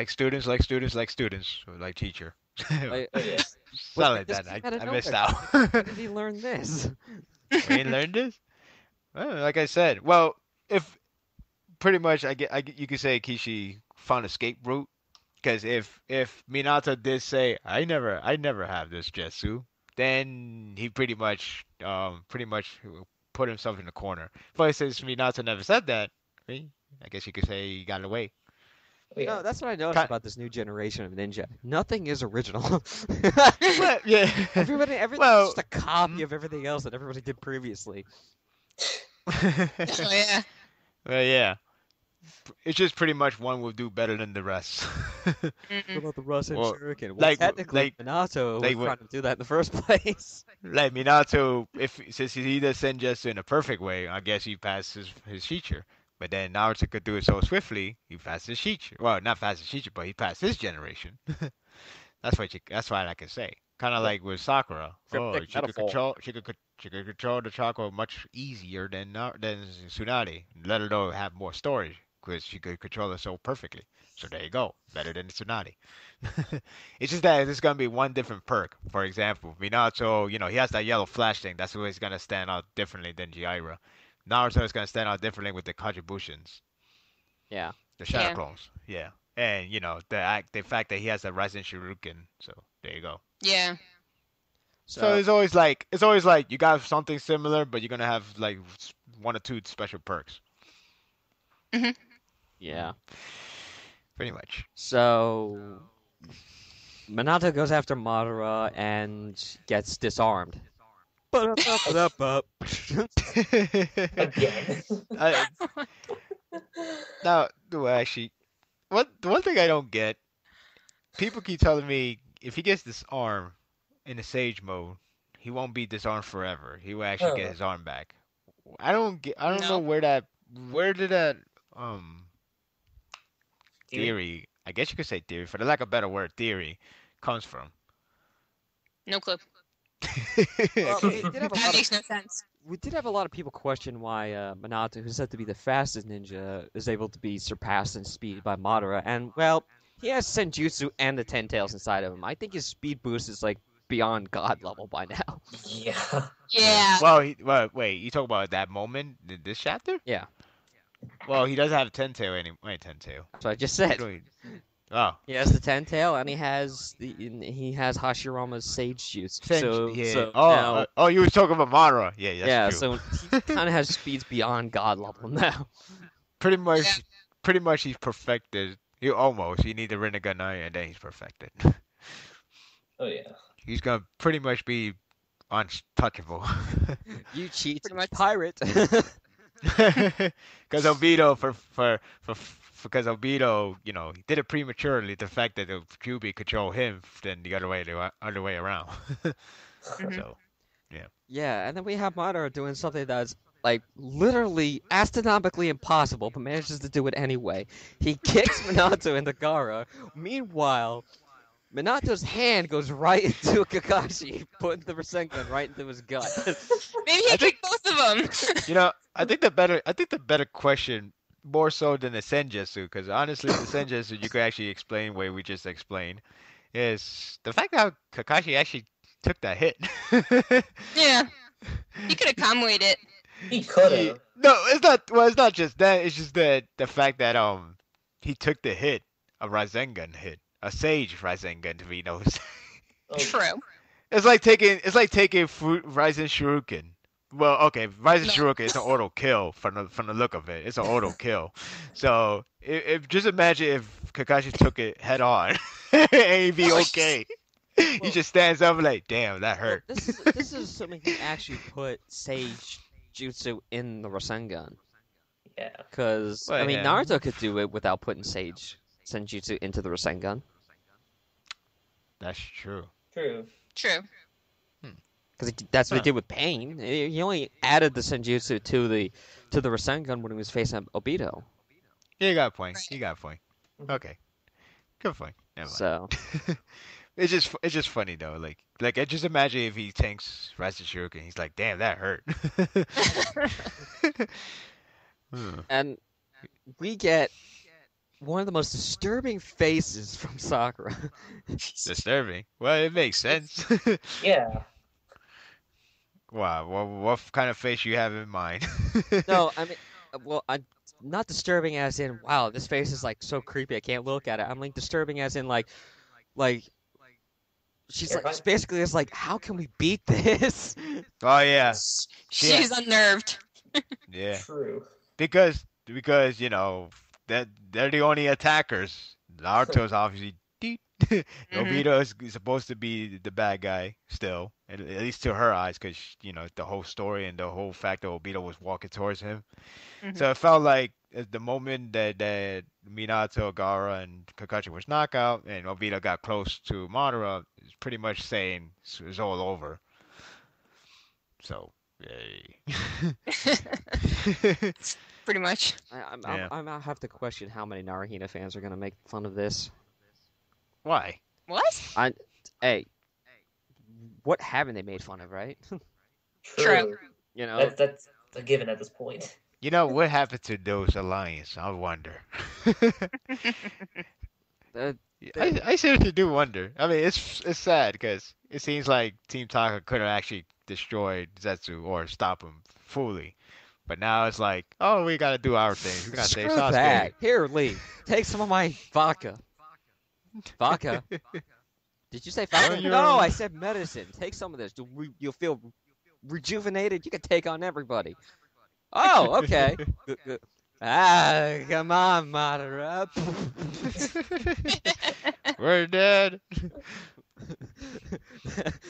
students, or like teacher. Like, Oh yeah. Something like just that. came out of I missed nowhere. out. Where did he learn this? We didn't learn this? Well, like I said, well, if pretty much you could say Kishi found escape route, because if Minato did say I never have this Jetsu, then he pretty much put himself in the corner. But since Minato never said that, I guess you could say he got away. Oh, yeah. No, that's what I noticed about this new generation of ninja. Nothing is original. But, yeah. Everything's Well, just a copy of everything else that everybody did previously. Oh yeah. Well, yeah. It's just pretty much one will do better than the rest. What about the Russian Well, Shuriken? Well, like- technically, like- Minato like was what- trying to do that in the first place. Like Minato, since he does Senjutsu in a perfect way, I guess he passed his feature. But then Naruto could do it so swiftly, he passed his feature. Well, not passed his feature, but he passed his generation. That's what I can say. Kind of like with Sakura. Cryptic metaphor. She could control the chakra much easier than Tsunade. Let alone have more storage, because she could control it so perfectly. So there you go, better than Tsunade. It's just that there's gonna be one different perk. For example, Minato, he has that yellow flash thing. That's where he's gonna stand out differently than Jiraiya. Naruto is gonna stand out differently with the Kagebushins. Yeah. The Shadow Yeah. Clones. Yeah. And the fact that he has a Rising Shuriken. So there you go. Yeah. So it's always like you got something similar, but you're gonna have like one or two special perks. yeah. Pretty much. So Minato goes after Madara and gets disarmed. Ba-da-ba-ba-da-ba. Again. Now, actually, the one thing I don't get, people keep telling me if he gets disarmed in the Sage mode, he won't be disarmed forever. He will actually get his arm back. I don't know where did that theory, I guess you could say theory, for the lack of a better word, theory, comes from. No clue. Well, That makes no sense. we did have a lot of people question why Minato, who's said to be the fastest ninja, is able to be surpassed in speed by Madara. And, well, he has Senjutsu and the Ten Tails inside of him. I think his speed boost is, like, beyond God level by now. Yeah. Yeah. Well, wait, you talk about that moment in this chapter? Yeah. Well, he does have a Ten Tail anyway. Ten Tail. That's what I just said. Oh. He has the Ten Tail, and he has Hashirama's Sage Jutsu. Yeah. You were talking about Madara. Yeah, that's true. So he kind of has speeds beyond God level now. Pretty much he's perfected. You need the Rinnegan Eye, and then he's perfected. Oh yeah. He's gonna pretty much be untouchable. You cheat, Pretty much. pirate. Because Obito, because Obito, he did it prematurely. The fact that the QB control him, then the other way around. So, Yeah, and then we have Madara doing something that's like literally astronomically impossible, but manages to do it anyway. He kicks Minato into Gaara. Meanwhile, Minato's hand goes right into Kakashi, putting the Rasengan right into his gut. Maybe he kicked both of them. I think the better question, more so than the Senjutsu, because honestly, the Senjutsu you could actually explain way we just explained, is the fact how Kakashi actually took that hit. Yeah. He could have Kamui'd it. He could have. No, it's not. Well, it's not just that. It's just the fact that he took the hit, a Rasengan hit, a Sage Rasengan to be known. Oh, True. It's like taking fruit Ryzen Shuriken. Well, okay, Ryzen Shuriken is an auto kill from the look of it. It's an auto kill. So if just imagine if Kakashi took it head on, and he'd be okay. He just stands up and like, damn, that hurt. Well, this is assuming he actually put Sage Jutsu in the Rasengan. Yeah. Because, Well, I mean, yeah. Naruto could do it without putting Sage Senjutsu into the Rasengan. That's true. True. True. Because that's what he did with Pain. He only added the Senjutsu to the Rasengan when he was facing Obito. Yeah, you got a point. You got a point. Okay, good point. Never mind. So, It's just funny though. Like I just imagine if he tanks Ryzen Shuriken, he's like, damn, that hurt. and we get one of the most disturbing faces from Sakura. Disturbing. Well, it makes sense. Yeah. Wow. Well, what kind of face you have in mind? No, I mean, well, not disturbing as in, wow, this face is like so creepy, I can't look at it. I'm like disturbing as in like she's like, Terrifying? basically it's like, how can we beat this? Oh yeah, She's unnerved. yeah. True. Because you know that they're the only attackers. Naruto's obviously deep. Obito is supposed to be the bad guy still, at least to her eyes, because you know the whole story and the whole fact that Obito was walking towards him. So it felt like at the moment that Minato, Gaara, and Kakashi was knockout, and Obito got close to Madara, it's pretty much saying it's all over. So, yay. Pretty much. I might have to question how many Naruhina fans are gonna make fun of this. Why? What? Hey, what haven't they made fun of, right? True. You know, That's a given at this point. You know what happened to those alliance? I wonder. I seriously do wonder. I mean, it's sad because it seems like Team Taka could have actually destroyed Zetsu or stop him fully, but now it's like, oh, we gotta do our thing. We gotta screw save Sasuke. that. Here, Lee, take some of my vodka. Vodka? Did you say vodka? Oh, No, I said medicine. Take some of this. You'll feel rejuvenated. You can take on everybody. Oh, okay. Good. Ah, come on, Madara. We're dead.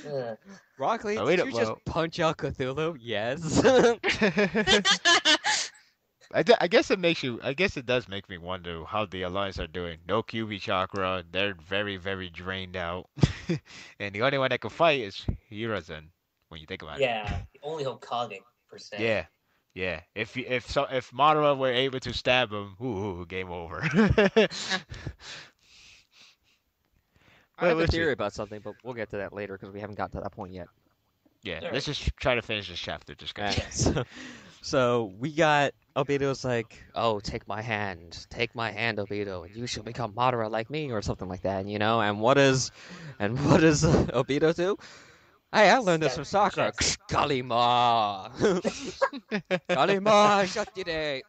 Uh, Lee, Oh, did wait, you just well- punch out Cthulhu? Yes. I guess it does make me wonder how the Alliance are doing. No QB chakra, they're very, very drained out. And the only one that can fight is Hiruzen, when you think about it. yeah. Only Hokage per se. Yeah. If Madara were able to stab him, game over. I have a we'll see. theory about something, but we'll get to that later because we haven't got to that point yet. Yeah, Alright. let's just try to finish this chapter. Just Alright, guys. so we got Obito's like, oh, take my hand, Obito, and you shall become Madara like me, or something like that, you know. And what does Obito do? Hey, I learned this from Sakura. Kalima, Kalima, Shakire.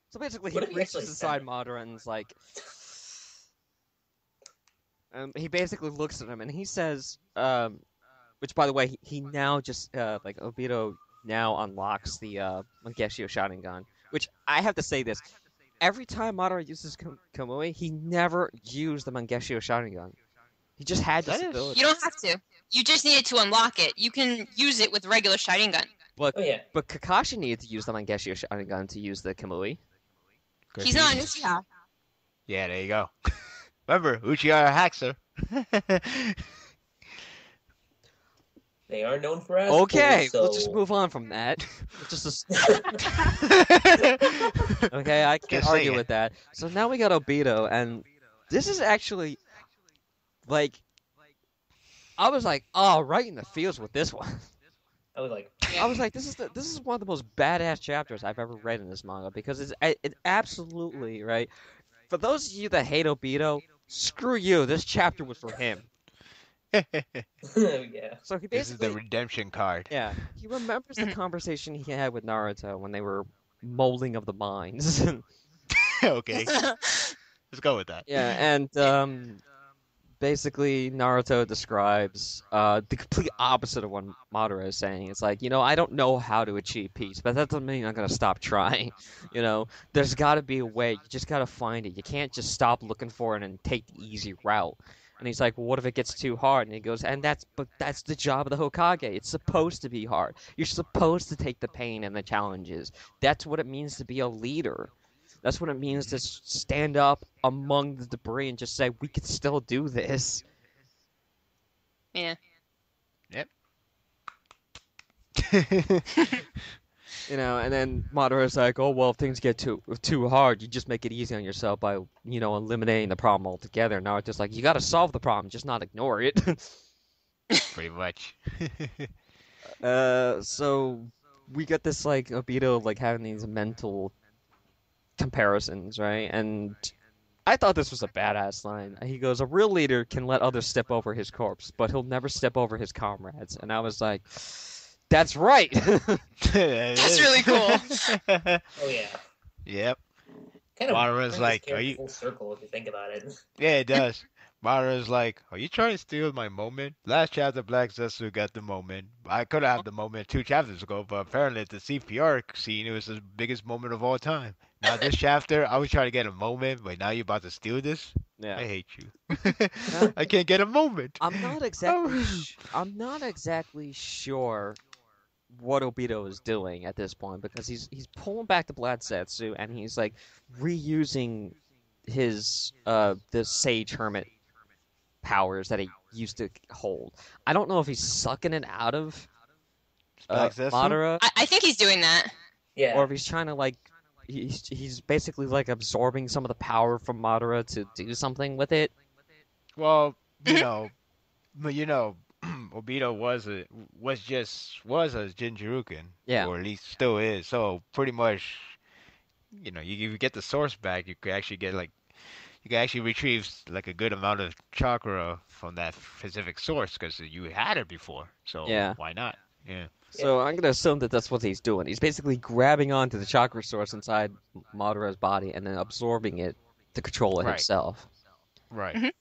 So basically, he What did he reaches actually inside say? Madara and is like, he basically looks at him and he says, which by the way, he now just like Obito now unlocks the Mangekyo Sharingan. Which I have to say this: every time Madara uses Kamui, he never used the Mangekyo Sharingan. He just had this That is- ability. You don't have to. You just needed to unlock it. You can use it with regular Sharingan. But Oh yeah. but Kakashi needed to use the Mangekyo Sharingan to use the Kamui. He's not an Uchiha. Yeah, there you go. Remember, Uchiha hacks her. They are known for assholes. Okay, so... let's just move on from that. Okay, I can't Just argue saying. with that. So now we got Obito, and this is actually like I was like, oh, right in the feels with this one. I was like, I was like, this is one of the most badass chapters I've ever read in this manga because it absolutely right. For those of you that hate Obito, screw you. This chapter was for him. yeah. So he This is the basically, redemption card. yeah, he remembers the conversation he had with Naruto when they were molding of the minds. Okay, let's go with that. Yeah, and basically Naruto describes the complete opposite of what Madara is saying. It's like, I don't know how to achieve peace, but that doesn't mean I'm gonna stop trying. There's got to be a way. You just got to find it. You can't just stop looking for it and take the easy route. And he's like, well, what if it gets too hard? And he goes, but that's the job of the Hokage. It's supposed to be hard. You're supposed to take the pain and the challenges. That's what it means to be a leader. That's what it means to stand up among the debris and just say, we can still do this. Yeah. Yep. And then Madara's like, oh, well, if things get too hard, you just make it easy on yourself by, eliminating the problem altogether. Now it's just like, you got to solve the problem, just not ignore it. Pretty much. So we got this, like, Obito, like, having these mental comparisons, right? And I thought this was a badass line. He goes, a real leader can let others step over his corpse, but he'll never step over his comrades. And I was like, that's right. That's really cool. Oh yeah. Yep. Kind of Madara's brings like, this are you? full circle if you think about it. Yeah, it does. Madara's like, are you trying to steal my moment? Last chapter, Black Zetsu got the moment. I could have the moment 2 chapters ago, but apparently at the CPR scene, it was the biggest moment of all time. Now this chapter, I was trying to get a moment, but now you're about to steal this? Yeah. I hate you. I can't get a moment. I'm not exactly sure what Obito is doing at this point, because he's pulling back the Black Zetsu and he's like reusing his the Sage Hermit powers that he used to hold. I don't know if he's sucking it out of Black Zetsu? Madara, I think he's doing that. Yeah. or if he's trying to like he's basically like absorbing some of the power from Madara to do something with it. Well, Obito was a Jinchurukin, Yeah. or at least still is. So pretty much, you get the source back, you can actually retrieve like a good amount of chakra from that specific source because you had it before. So Yeah. why not? Yeah. So I'm gonna assume that that's what he's doing. He's basically grabbing onto the chakra source inside Madara's body and then absorbing it to control it Right. himself. Right. Mhm.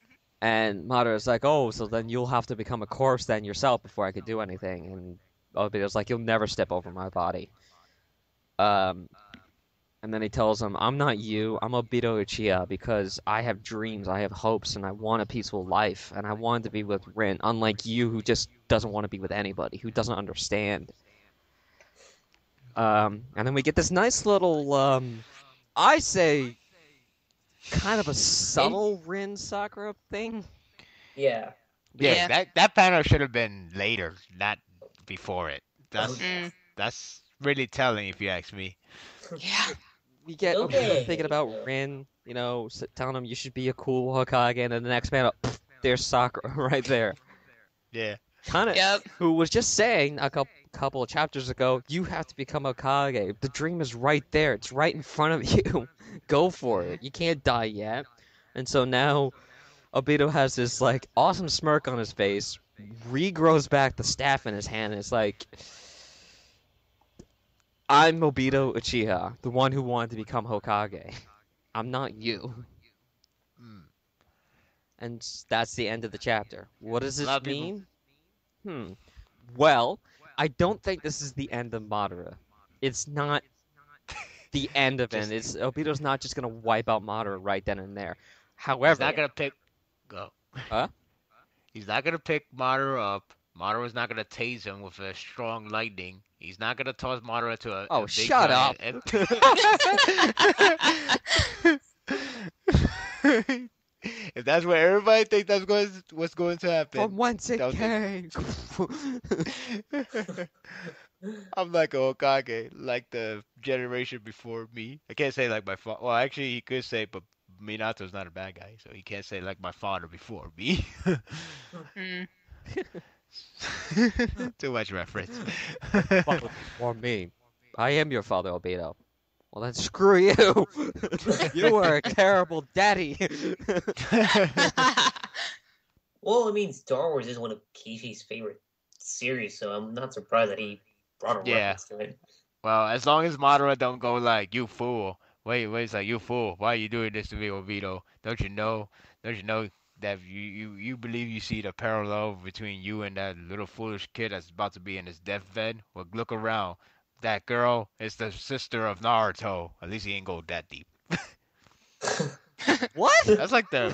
And Madara's like, oh, so then you'll have to become a corpse then yourself before I could do anything. And Obito's like, you'll never step over my body. And then he tells him, I'm not you, I'm Obito Uchiha, because I have dreams, I have hopes, and I want a peaceful life, and I want to be with Rin, unlike you who just doesn't want to be with anybody, who doesn't understand. And then we get this nice little, I say, kind of a subtle Rin Sakura thing. Yeah. Yeah. That panel should have been later, not before it. That's really telling, if you ask me. Yeah. We get Okay. Obito thinking about Rin, telling him you should be a cool Hokage, and then the next panel, there's Sakura right there. Yeah. Kind of, Yep. who was just saying a couple of chapters ago, you have to become Hokage. The dream is right there. It's right in front of you. Go for it. You can't die yet. And so now, Obito has this like awesome smirk on his face, regrows back the staff in his hand, and it's like, I'm Obito Uchiha, the one who wanted to become Hokage. I'm not you. Mm. And that's the end of the chapter. What does A this lot of people- mean? Well, I don't think this is the end of Madara. It's not the end of it. It's Obito's not just gonna wipe out Madara right then and there. He's However, not gonna pick. Go. Huh? He's not gonna pick Madara up. Madara's not gonna tase him with a strong lightning. He's not gonna toss Madara to a. Oh, a big shut giant if that's what everybody thinks what's going to happen. from whence it Don't came. I'm like a Hokage, like the generation before me. I can't say like my father. Well, actually, he could say, but Minato's not a bad guy, so he can't say like my father before me. Mm. Too much reference. Or me. I am your father, Obito. Well, then screw you. You are a terrible daddy. Well, I mean, Star Wars is one of Kishi's favorite series, so I'm not surprised that he brought a Yeah. reference to it. Well, as long as Madara don't go like, you fool. Wait, it's like, you fool. Why are you doing this to me, Obito? Don't you know that you believe you see the parallel between you and that little foolish kid that's about to be in his deathbed. Well, look around. That girl is the sister of Naruto. At least he ain't go that deep. What? That's like the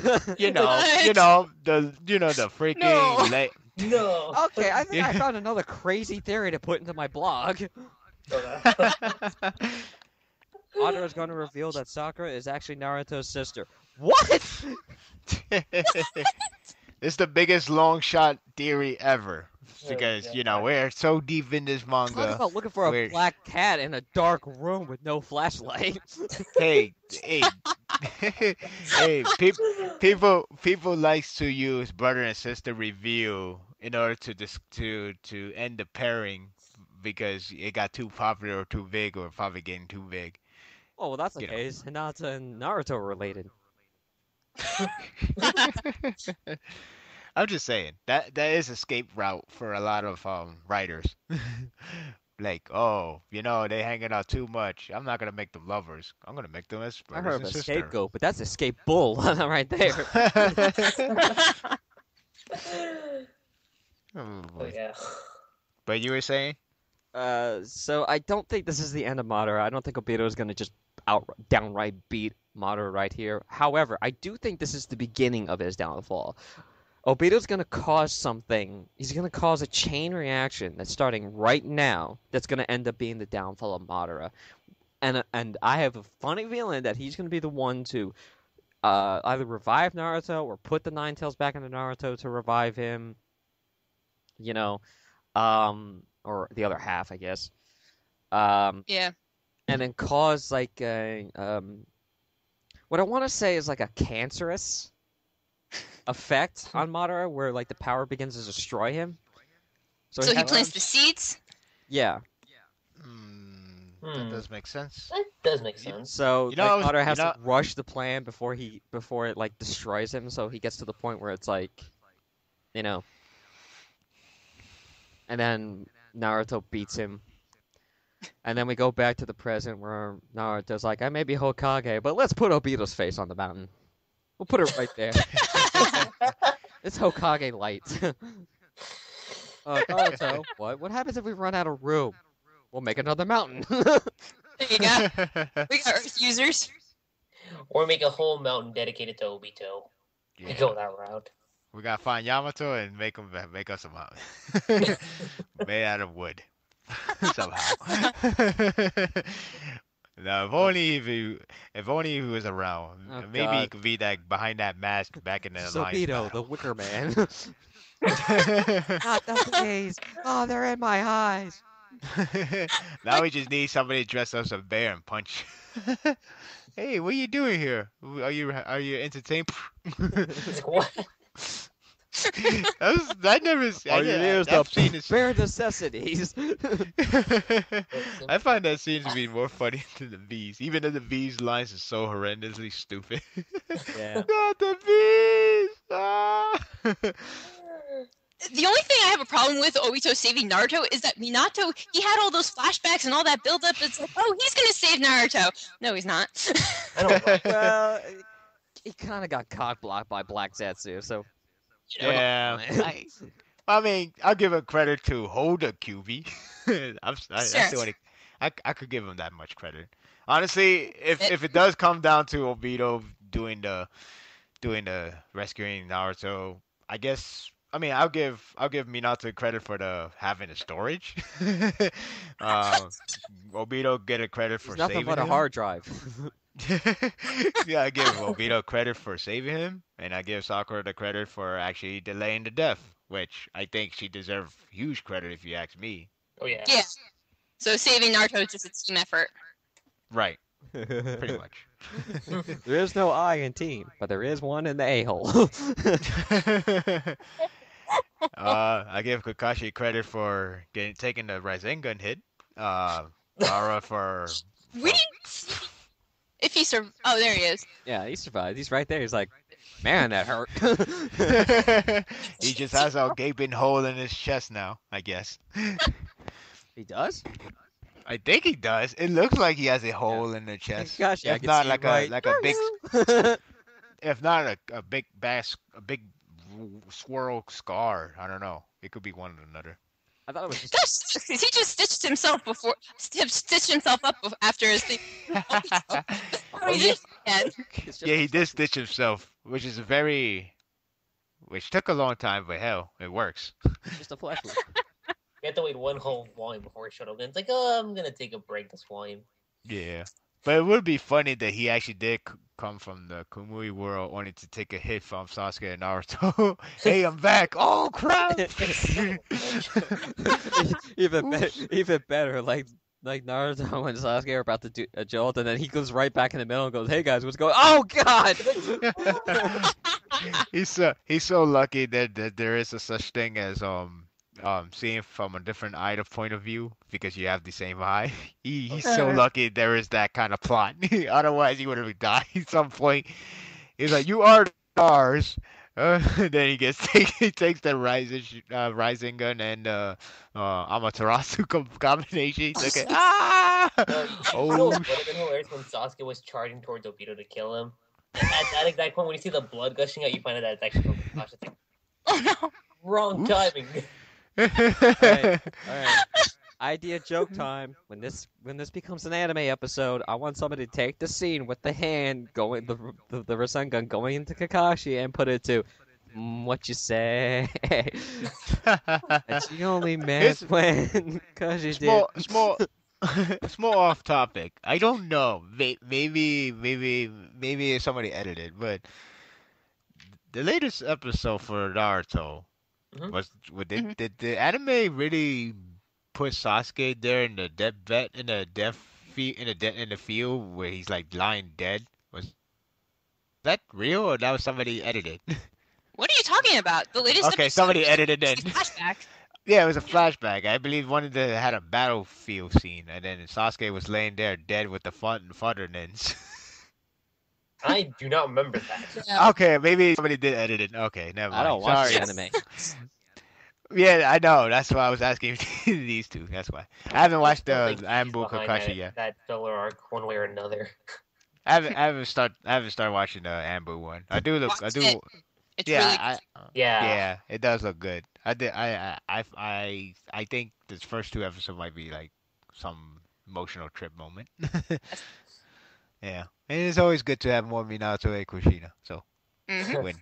the freaking No. No. Okay, I think I found another crazy theory to put into my blog. Madara is going to reveal that Sakura is actually Naruto's sister. What? It's the biggest long shot theory ever. Oh, Because, God. we're so deep in this Talk manga. about looking for a We're- black cat in a dark room with no flashlight. Hey, hey, hey, people likes to use brother and sister reveal in order to end the pairing because it got too popular or too big or probably getting too big. Oh, well, that's the You know. case. Hinata and Naruto are related. I'm just saying that is escape route for a lot of writers. Like, oh, they hanging out too much. I'm not gonna make them lovers. I'm gonna make them as I brothers heard of and a sisters. scapegoat, but that's escape bull right there. Oh, Oh, boy. yeah. But you were saying? So I don't think this is the end of Madara. I don't think Obito is going to just downright beat Madara right here. However, I do think this is the beginning of his downfall. Obito's going to cause something. He's going to cause a chain reaction that's starting right now that's going to end up being the downfall of Madara. And I have a funny feeling that he's going to be the one to either revive Naruto or put the Nine Tails back into Naruto to revive him. Or the other half, I guess. Yeah. And then cause like what I want to say is like a cancerous effect on Madara, where like the power begins to destroy him. So he has- plants the seeds. Yeah. That does make sense. That does make sense. So You know, like, Madara has you know- to rush the plan before it like destroys him. So he gets to the point where it's like, and then Naruto beats him. And then we go back to the present where Naruto's like, I may be Hokage, but let's put Obito's face on the mountain. We'll put it right there. It's Hokage light. Naruto, what happens if we run out of room? We'll make another mountain. There you go. We got Earth users. Or make a whole mountain dedicated to Obito. We go that route. We gotta find Yamato and make us a mountain made out of wood somehow. Now, if only he was around, Oh, maybe he God. could be that behind that mask back in the It's Alliance Obito, the battle. Wicker Man. Not the bees. Oh, they're in my eyes. Now we just need somebody to dress up as a bear and punch. Hey, what are you doing here? Are you entertained? What? I never. I've seen this. bare necessities. I find that scene to be more funny than the bees, even though the bees' lines are so horrendously stupid. Yeah. Not the bees! Ah! The only thing I have a problem with Obito saving Naruto is that Minato, he had all those flashbacks and all that buildup. It's like, oh, he's gonna save Naruto. No, he's not. I don't know. Well, he kind of got cock blocked by Black Zetsu, so. Yeah, I mean, I'll give him credit to hold a QB. I could give him that much credit. Honestly, if it does come down to Obito doing the rescuing Naruto, I guess. I mean, I'll give Minato credit for having the storage. Obito get a credit for He's nothing saving but a him. hard drive. Yeah, I give Obito credit for saving him, and I give Sakura the credit for actually delaying the death, which I think she deserves huge credit if you ask me. Oh, yeah. Yeah. So saving Naruto is just a team effort. Right, pretty much. There is no I in team, but there is one in the a-hole. I give Kakashi credit for taking the Rasengan hit. Gaara for We didn't see if he Oh, there he is. Yeah, he survived. He's right there. He's like, man, that hurt. he just has a gaping hole in his chest now, I guess. He does? I think he does. It looks like he has a hole in the chest. Gosh, yeah, I if can not see like right. a big if not a a big swirl scar. I don't know. It could be one or another. I thought it was just. Gosh, he just stitched himself stitched himself up after his thing. Oh, he did it again. It's just Yeah, he did stitch himself, which took a long time, but hell, it works. just a flesh wound. You have to wait one whole volume before it showed up. And it's like, oh, I'm gonna take a break this volume. Yeah. But it would be funny that he actually did come from the Kamui world only to take a hit from Sasuke and Naruto. Hey, I'm back. Oh, crap. even better, like Naruto and Sasuke are about to do a jolt, and then he goes right back in the middle and goes, "Hey guys, what's going? Oh God!" He's so lucky that there is a such thing as seeing from a different eye point of view because you have the same eye. He's so lucky there is that kind of plot. Otherwise, he would have died at some point. He's like, "You are ours." Then he takes the rising gun and Amaterasu combination. He's like, ah! What would have been hilarious when Sasuke was charging towards Obito to kill him. And at that exact point, when you see the blood gushing out, you find out that it's actually from Kakashi. It's like, Oh no! wrong timing. All right. Idea joke time. When this becomes an anime episode, I want somebody to take the scene with the hand going the Rasengan going into Kakashi and put it to what you say. And she only meant when Kakashi did. Small off topic. I don't know. Maybe somebody edited, but the latest episode for Naruto did the anime really put Sasuke there in the deathbed in the field where he's like lying dead? Was that real or that was somebody edited? What are you talking about? The latest Okay, episode somebody was edited a it. flashback. Yeah, it was a flashback. I believe one of them had a battlefield scene, and then Sasuke was laying there dead with the Futtermans. I do not remember that. Yeah. Okay, maybe somebody did edit it. Okay, never mind. I don't watch Sorry. anime. Yeah, I know. That's why I was asking these two. That's why. I haven't watched the Like, Anbu behind Kakashi yet. that filler arc, one way or another. I haven't started watching the Anbu one. I do. Watch it. It's Yeah, really yeah, it does look good. I think this first two episodes might be like some emotional trip moment. Yeah, and it's always good to have more Minato and Kushina. So Mhm. win.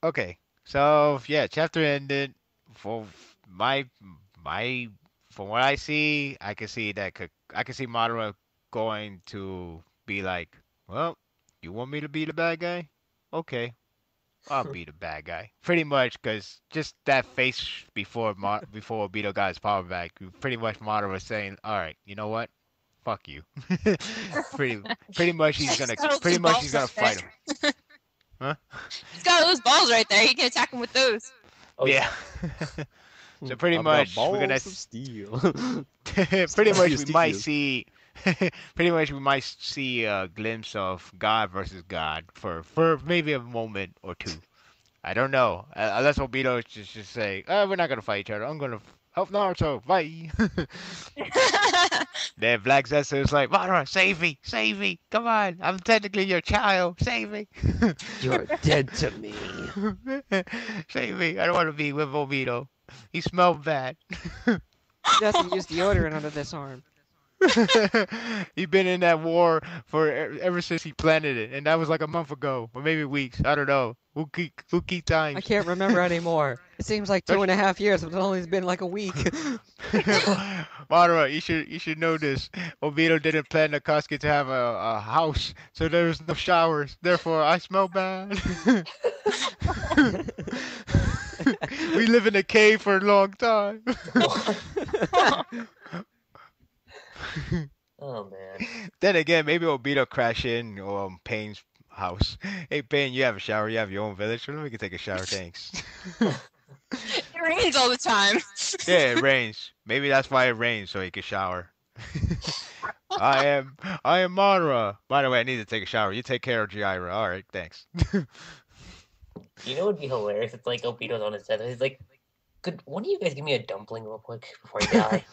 Okay, so yeah, chapter ended. For my from what I see, I can see Madara going to be like, well, you want me to be the bad guy? Okay, I'll be the bad guy. Pretty much, because just that face before Obito got his power back, pretty much Madara was saying, all right, you know what? Fuck you. pretty much he's gonna fight him. Huh? He's got those balls right there. He can attack him with those. Oh, Yeah. So pretty I've got much we're gonna balls of steel. pretty much we Steel. might see a glimpse of God versus God for maybe a moment or two. I don't know. Unless Obito just say, we're not gonna fight each other. I'm gonna help Naruto. Bye. Then Black Zetsu is like, Madara, save me. Come on, I'm technically your child. Save me. You're dead to me. Save me. I don't want to be with Obito. He smelled bad. He doesn't use deodorant under this arm. He's been in that war ever since he planted it, and that was like a month ago, or maybe weeks. I don't know. Who keep time? I can't remember anymore. It seems like 2.5 years, but it's only been like a week. Madara, you should know this. Obito didn't plan Akatsuki to have a house, so there's no showers. Therefore, I smell bad. We live in a cave for a long time. Oh man. Then again, maybe Obito crash in Pain's house. Hey Pain, you have a shower, you have your own village, so we can take a shower, thanks. It rains all the time. Yeah, it rains. Maybe that's why it rains, so he can shower. I am Madara. By the way, I need to take a shower. You take care of Jiraiya. All right, thanks. You know what would be hilarious? It's like Obito's on his death. He's like, "Could one of you guys give me a dumpling real quick before I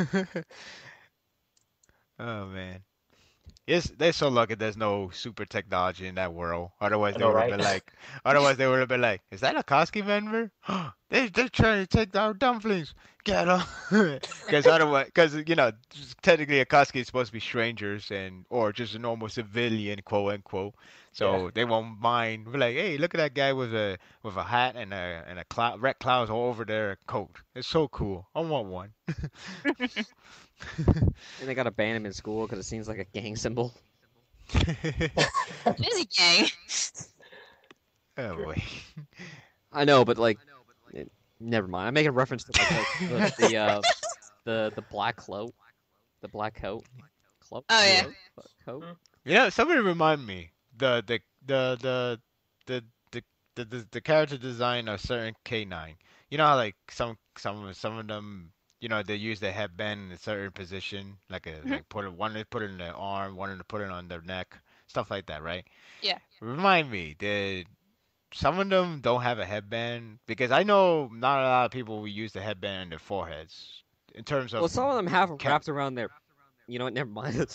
die?" Oh man. Yes, they're so lucky there's no super technology in that world. Otherwise, I they know, would have right? been like, otherwise they would have been like, is that a Koski member? They're trying to take our dumplings. Get them. Because otherwise, because technically a Koski is supposed to be strangers and or just a normal civilian, quote unquote. Yeah. So they won't mind. Be like, hey, look at that guy with a hat and a cloud, red clouds all over their coat. It's so cool. I want one. And they got to ban him in school because it seems like a gang symbol. It is a gang. Oh boy. I know, but like, never mind. I'm making reference to like the black cloak, the black coat, cloak. Oh, yeah. Coat. Somebody remind me the the the character design of certain K9. You know how like some of them, they use the headband in a certain position, like like one they put it in their arm, one to put it on their neck, stuff like that, right? Yeah. Remind me, did some of them don't have a headband? Because I know not a lot of people will use the headband in their foreheads. In terms of Well, some of them have them Ca- wrapped around their. You know what? Never mind.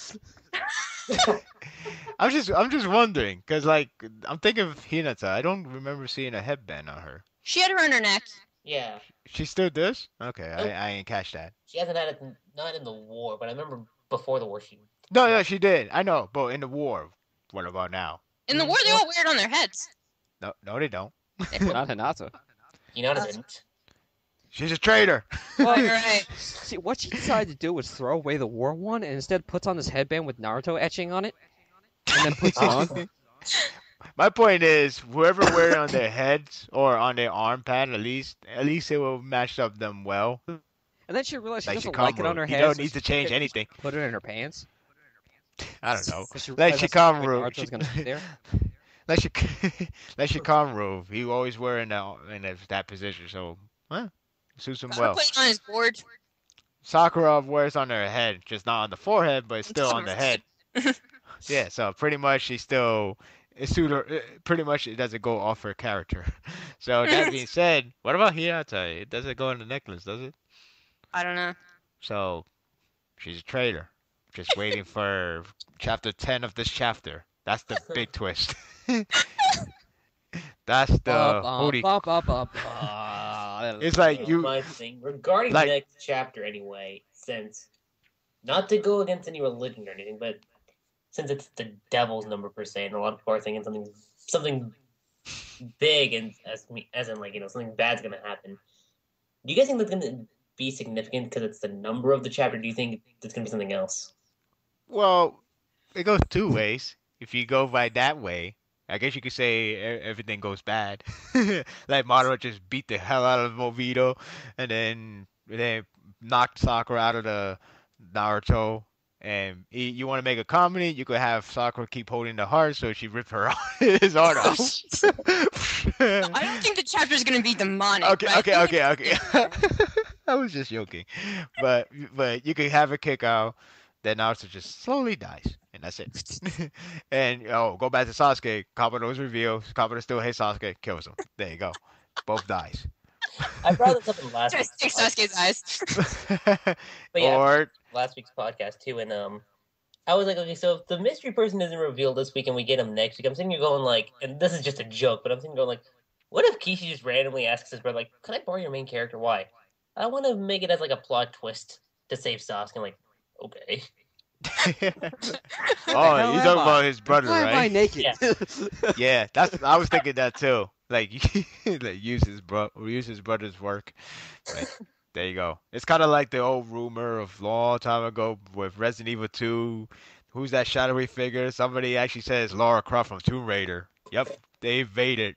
I'm just wondering, cause like I'm thinking of Hinata. I don't remember seeing a headband on her. She had it around her neck. Yeah. She still does? Okay, Nope. I ain't catch that. She hasn't had it, not in the war, but I remember before the war she. No, she did. I know, but in the war, what about now? In the war, they all wear it on their heads. No, they don't. Not Hinata. Hinata didn't. She's a traitor. Oh, you're right. See, what she decided to do was throw away the war one and instead puts on this headband with Naruto etching on it, and then puts it on. My point is, whoever wear it on their heads or on their arm pad, at least it will match up them well. And then she realized she Like doesn't like it on her You head. don't so need she to change put it- anything. Put it in her pants. I don't know. So she Like realized that's the way Shikamaru, Naruto's gonna sit there. like Shikamaru, he always wearing that position, so suits him Gotta well. put it on his board. Sakura wears on her head, just not on the forehead, but it's still on the head. Yeah, so pretty much pretty much it doesn't go off her character. So that being said, what about Hinata? It doesn't go on the necklace, does it? I don't know. So she's a traitor. Just waiting for chapter 10 of this chapter. That's the big twist. That's the holy. It's like you My thing regarding like- the next chapter, anyway. Since not to go against any religion or anything, but since it's the devil's number per se, and a lot of people are thinking something big and as in like something bad's gonna happen. Do you guys think that's gonna be significant because it's the number of the chapter? Do you think it's gonna be something else? Well, it goes two ways. If you go by that way, I guess you could say everything goes bad. Like Madara just beat the hell out of Movito, and then knocked Sakura out of the Naruto. And you want to make a comedy, you could have Sakura keep holding the heart, so she rip his heart out. I don't think the chapter's gonna be demonic. Okay. but I think I was just joking, but you could have a kick out. Then Naruto just slowly dies, and that's it. And go back to Sasuke. Kabuto's reveal. Kabuto still hates Sasuke, kills him. There you go. Both dies. I brought this up in last Just week's take Sasuke's eyes. But yeah, Or last week's podcast too, and I was like, okay, so if the mystery person isn't revealed this week and we get him next week, I'm sitting here going like, and this is just a joke, but I'm sitting here going like, what if Kishi just randomly asks his brother like, "Can I borrow your main character? Why? I want to make it as like a plot twist to save Sasuke." I'm like, okay. oh, you hell talking am I? about his brother, Why am I right? naked? Yeah. Yeah, I was thinking that too. Like, like use his brother's work. But there you go. It's kind of like the old rumor of long time ago with Resident Evil 2. Who's that shadowy figure? Somebody actually says Lara Croft from Tomb Raider. Yep, they evaded.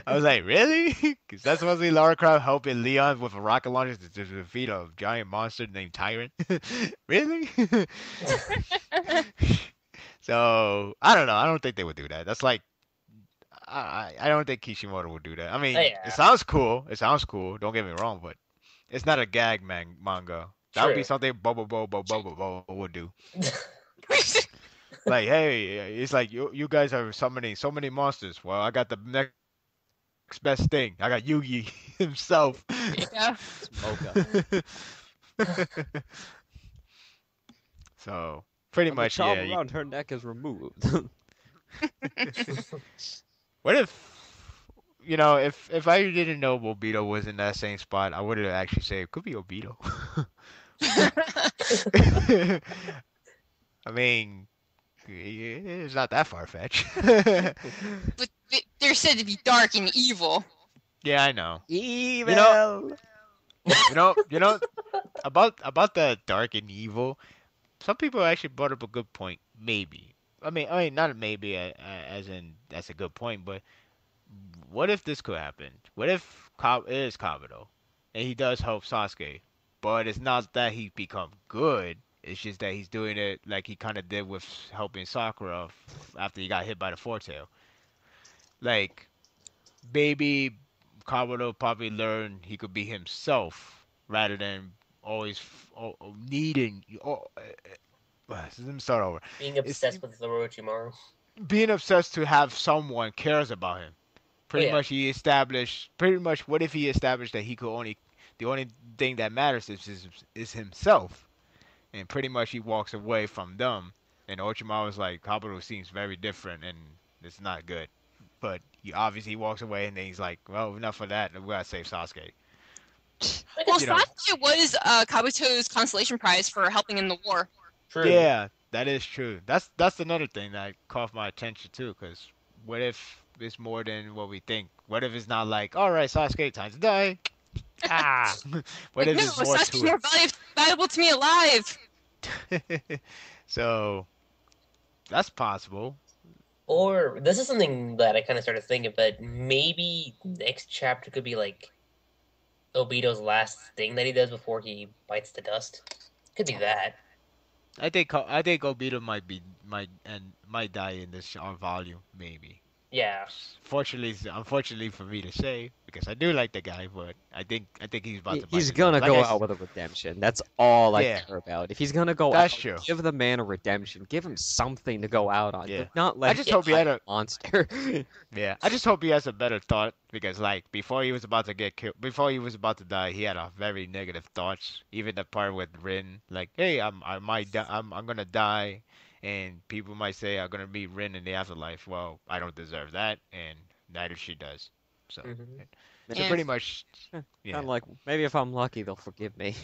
I was like, really? Because that's supposed to be Lara Croft helping Leon with a rocket launcher to defeat a giant monster named Tyrant. Really? So I don't know. I don't think they would do that. That's like I don't think Kishimoto would do that. I mean, Oh, yeah. it sounds cool. It sounds cool. Don't get me wrong, but it's not a gag manga. That would be True. something Bobo would do. Like, hey, it's like you guys are summoning so many monsters. Well, I got the next best thing. I got Yugi himself. Yeah. Mocha. So, Pretty And the much, charm yeah. around her neck is removed. What if I didn't know Obito was in that same spot, I would have actually said it could be Obito. I mean, it's not that far fetched. But they're said to be dark and evil. Yeah, I know. Evil. You know about the dark and evil. Some people actually brought up a good point. Maybe. I mean, not maybe as in that's a good point, but what if this could happen? What if it is Kabuto, and he does help Sasuke, but it's not that he become good. It's just that he's doing it like he kind of did with helping Sakura after he got hit by the four-tail. Like, maybe Kabuto probably learned he could be himself rather than always needing. Let me start over. Being obsessed with Orochimaru. Being obsessed to have someone cares about him. Pretty yeah. much he established. Pretty much, what if he established that he could only, the only thing that matters is himself, and pretty much he walks away from them. And Orochimaru was like, Kabuto seems very different, and it's not good. But he obviously walks away, and then he's like, well, enough of that. We gotta save Sasuke. Well, You know. Sasuke was Kabuto's consolation prize for helping in the war. True. Yeah, that is true. That's another thing that caught my attention too. Because what if it's more than what we think? What if it's not like, all right, Sasuke, time to die? What if No, it's more Sasuke's to more valuable to me alive. it? So that's possible. Or this is something that I kind of started thinking, but maybe next chapter could be like Obito's last thing that he does before he bites the dust. Could be that. I think Obito might die in this volume, maybe. Yeah. Unfortunately for me to say, because I do like the guy, but I think he's about to. He's bite gonna it. go out with a redemption. That's all I Yeah. care about. If he's gonna go That's out, true. give the man a redemption. Give him something to go out on. Yeah. Do not let I just him hope he be had a monster. Yeah, I just hope he has a better thought because, like, before he was about to get killed, before he was about to die, he had a very negative thoughts. Even the part with Rin, like, hey, I might die, I'm gonna die, and people might say I'm gonna meet Rin in the afterlife. Well, I don't deserve that, and neither she does. So, Mhm. so Yeah. pretty much, Kind yeah. of like, maybe if I'm lucky, they'll forgive me.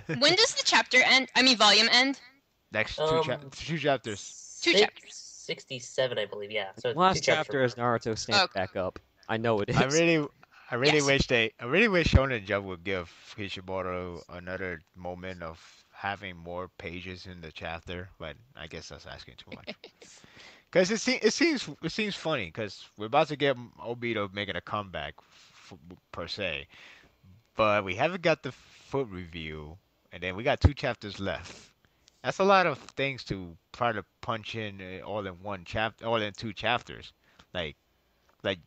When does the chapter end? I mean, volume end? Next two chapters. Two chapters. 67, I believe. Yeah. So Last 2 chapters chapter is Naruto standing Okay. back up. I know it is. I really Yes. wish Shonen Jump would give Kishimoto another moment of having more pages in the chapter, but I guess that's asking too much. Because it seems funny because we're about to get Obito making a comeback per se, but we haven't got the foot review, and then we got 2 chapters left. That's a lot of things to try to punch in all in one chapter, all in 2 chapters. Like the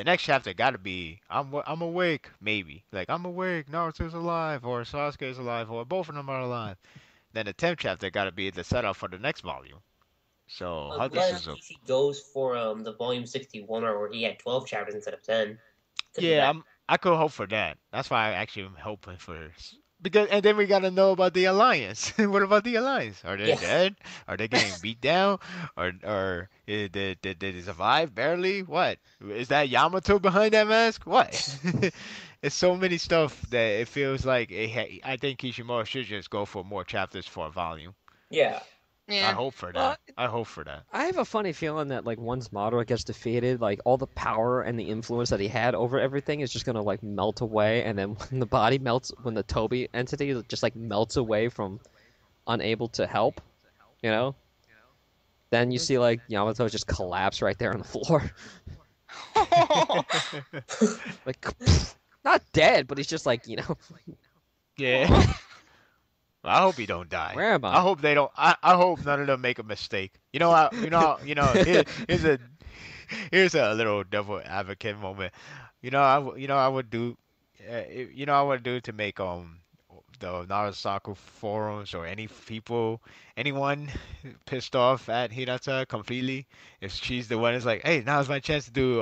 next chapter got to be I'm awake, maybe. Like, I'm awake, Naruto's alive, or Sasuke's alive, or both of them are alive. Then the 10th chapter got to be the setup for the next volume. So how this Unless is a he goes for the volume 61 or where he had 12 chapters instead of 10. Could be yeah, that. I could hope for that. That's why I actually am hoping for because and then we gotta know about the alliance. What about the alliance? Are they Yeah. dead? Are they getting beat down? Or did they survive barely? What is that Yamato behind that mask? What? It's so many stuff that it feels like I think Kishimoto should just go for more chapters for a volume. Yeah. I Yeah. hope for Well, that. I hope for that. I have a funny feeling that like once Madara gets defeated, like all the power and the influence that he had over everything is just gonna like melt away, and then when the body melts, when the Toby entity just like melts away from unable to help, you know, then you see like Yamato just collapse right there on the floor, like not dead, but he's just like Yeah. I hope he don't die. Where am I? I hope they don't. I hope none of them make a mistake. Here's a little devil advocate moment. I would do. I would do to make the NaruSaku forums or anyone pissed off at Hinata completely. If she's the one that's like, hey, now's my chance to do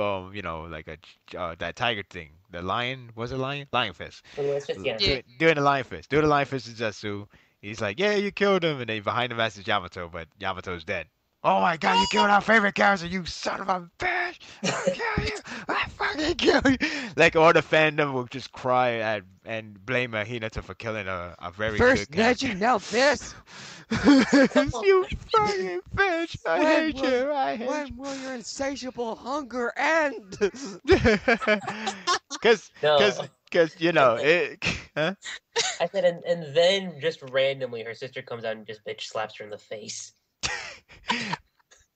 like that tiger thing. The lion, was it lion? Lion fist. Well, it's just, yeah. Yeah. Doing the lion fist. Do the lion fist to Zetsu. He's like, yeah, you killed him, and then behind him is Yamato, but Yamato's dead. Oh my God, you killed our favorite character, you son of a bitch! I kill you! I fucking kill you! Like all the fandom will just cry and blame Hinata for killing a very First good character. Neji, now this. You fucking bitch! I hate you! I hate When will your insatiable hunger end? Cause No. you know it. Huh? I said, and then just randomly, her sister comes out and just bitch slaps her in the face.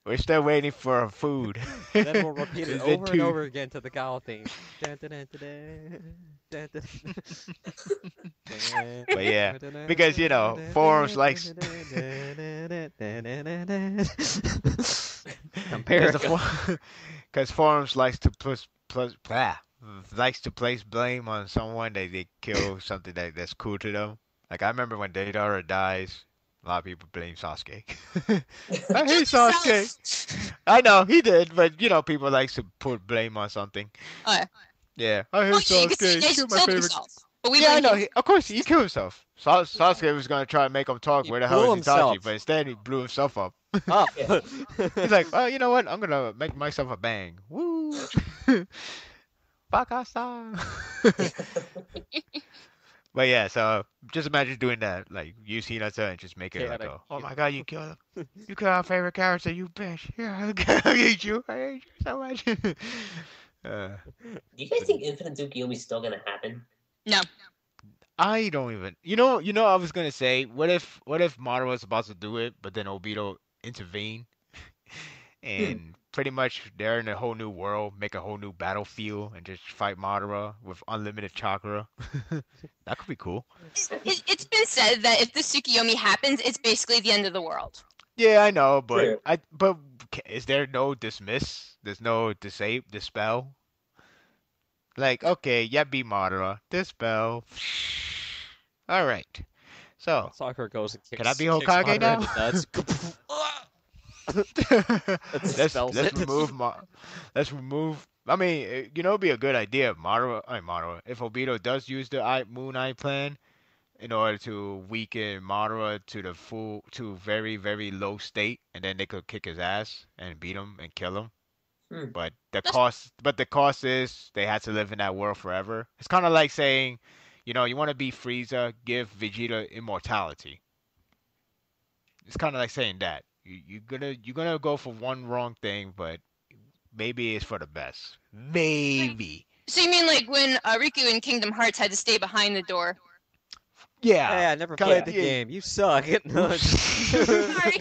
We're still waiting for food. Then we'll repeat it It's been over and two- over again to the Gal theme. Dun, dun, dun, dun, dun, dun, But yeah, dun. because you know forums likes Compare. because forums likes to likes to place blame on someone that they kill something that's cool to them. Like I remember when Deidara dies, a lot of people blame Sasuke. I hate Sasuke. I know he did, but you know people like to put blame on something. Oh, yeah. Yeah, I hate Oh, yeah, you could say Sasuke. Neji He's my killed favorite. himself. But we Yeah, I blame know. him. Of course, he killed himself. Sasuke was gonna try and make him talk. He Where the hell blew is Itachi? himself. But instead, he blew himself up. Oh. He's like, oh, you know what? I'm gonna make myself a bang. Woo! Bakasa. But yeah, so just imagine doing that. Like, use Hinata and just make it like, Chaotic. oh my God, you killed him. You killed our favorite character, you bitch. Yeah, I hate you. I hate you so much. Do you guys think Infinite Tsukiyomi is still gonna happen? No. I don't even. You know. I was gonna say, what if Madara was about to do it, but then Obito intervened, and pretty much they're in a whole new world, make a whole new battlefield, and just fight Madara with unlimited chakra. That could be cool. It's been said that if the Tsukiyomi happens, it's basically the end of the world. Yeah, I know, but True. is there no dismiss? There's no dispel. Like, okay, yeah, be Madara, dispel. All right. So, Soccer goes and kicks. Can I be kicks Hokage Madara in now? the nuts. let's spells let's it. remove let's remove. I mean, you know, it'd be a good idea if Madara, if Obito does use the Moon Eye plan in order to weaken Madara to very very low state, and then they could kick his ass and beat him and kill him. Hmm. But the cost is they had to live in that world forever. It's kind of like saying, you know, you want to beat Frieza, give Vegeta immortality. It's kind of like saying that you're gonna go for one wrong thing, but maybe it's for the best. Maybe. So you mean like when Riku in Kingdom Hearts had to stay behind the door? Yeah. Hey, I never Kinda- played the game. You suck. No, Sorry.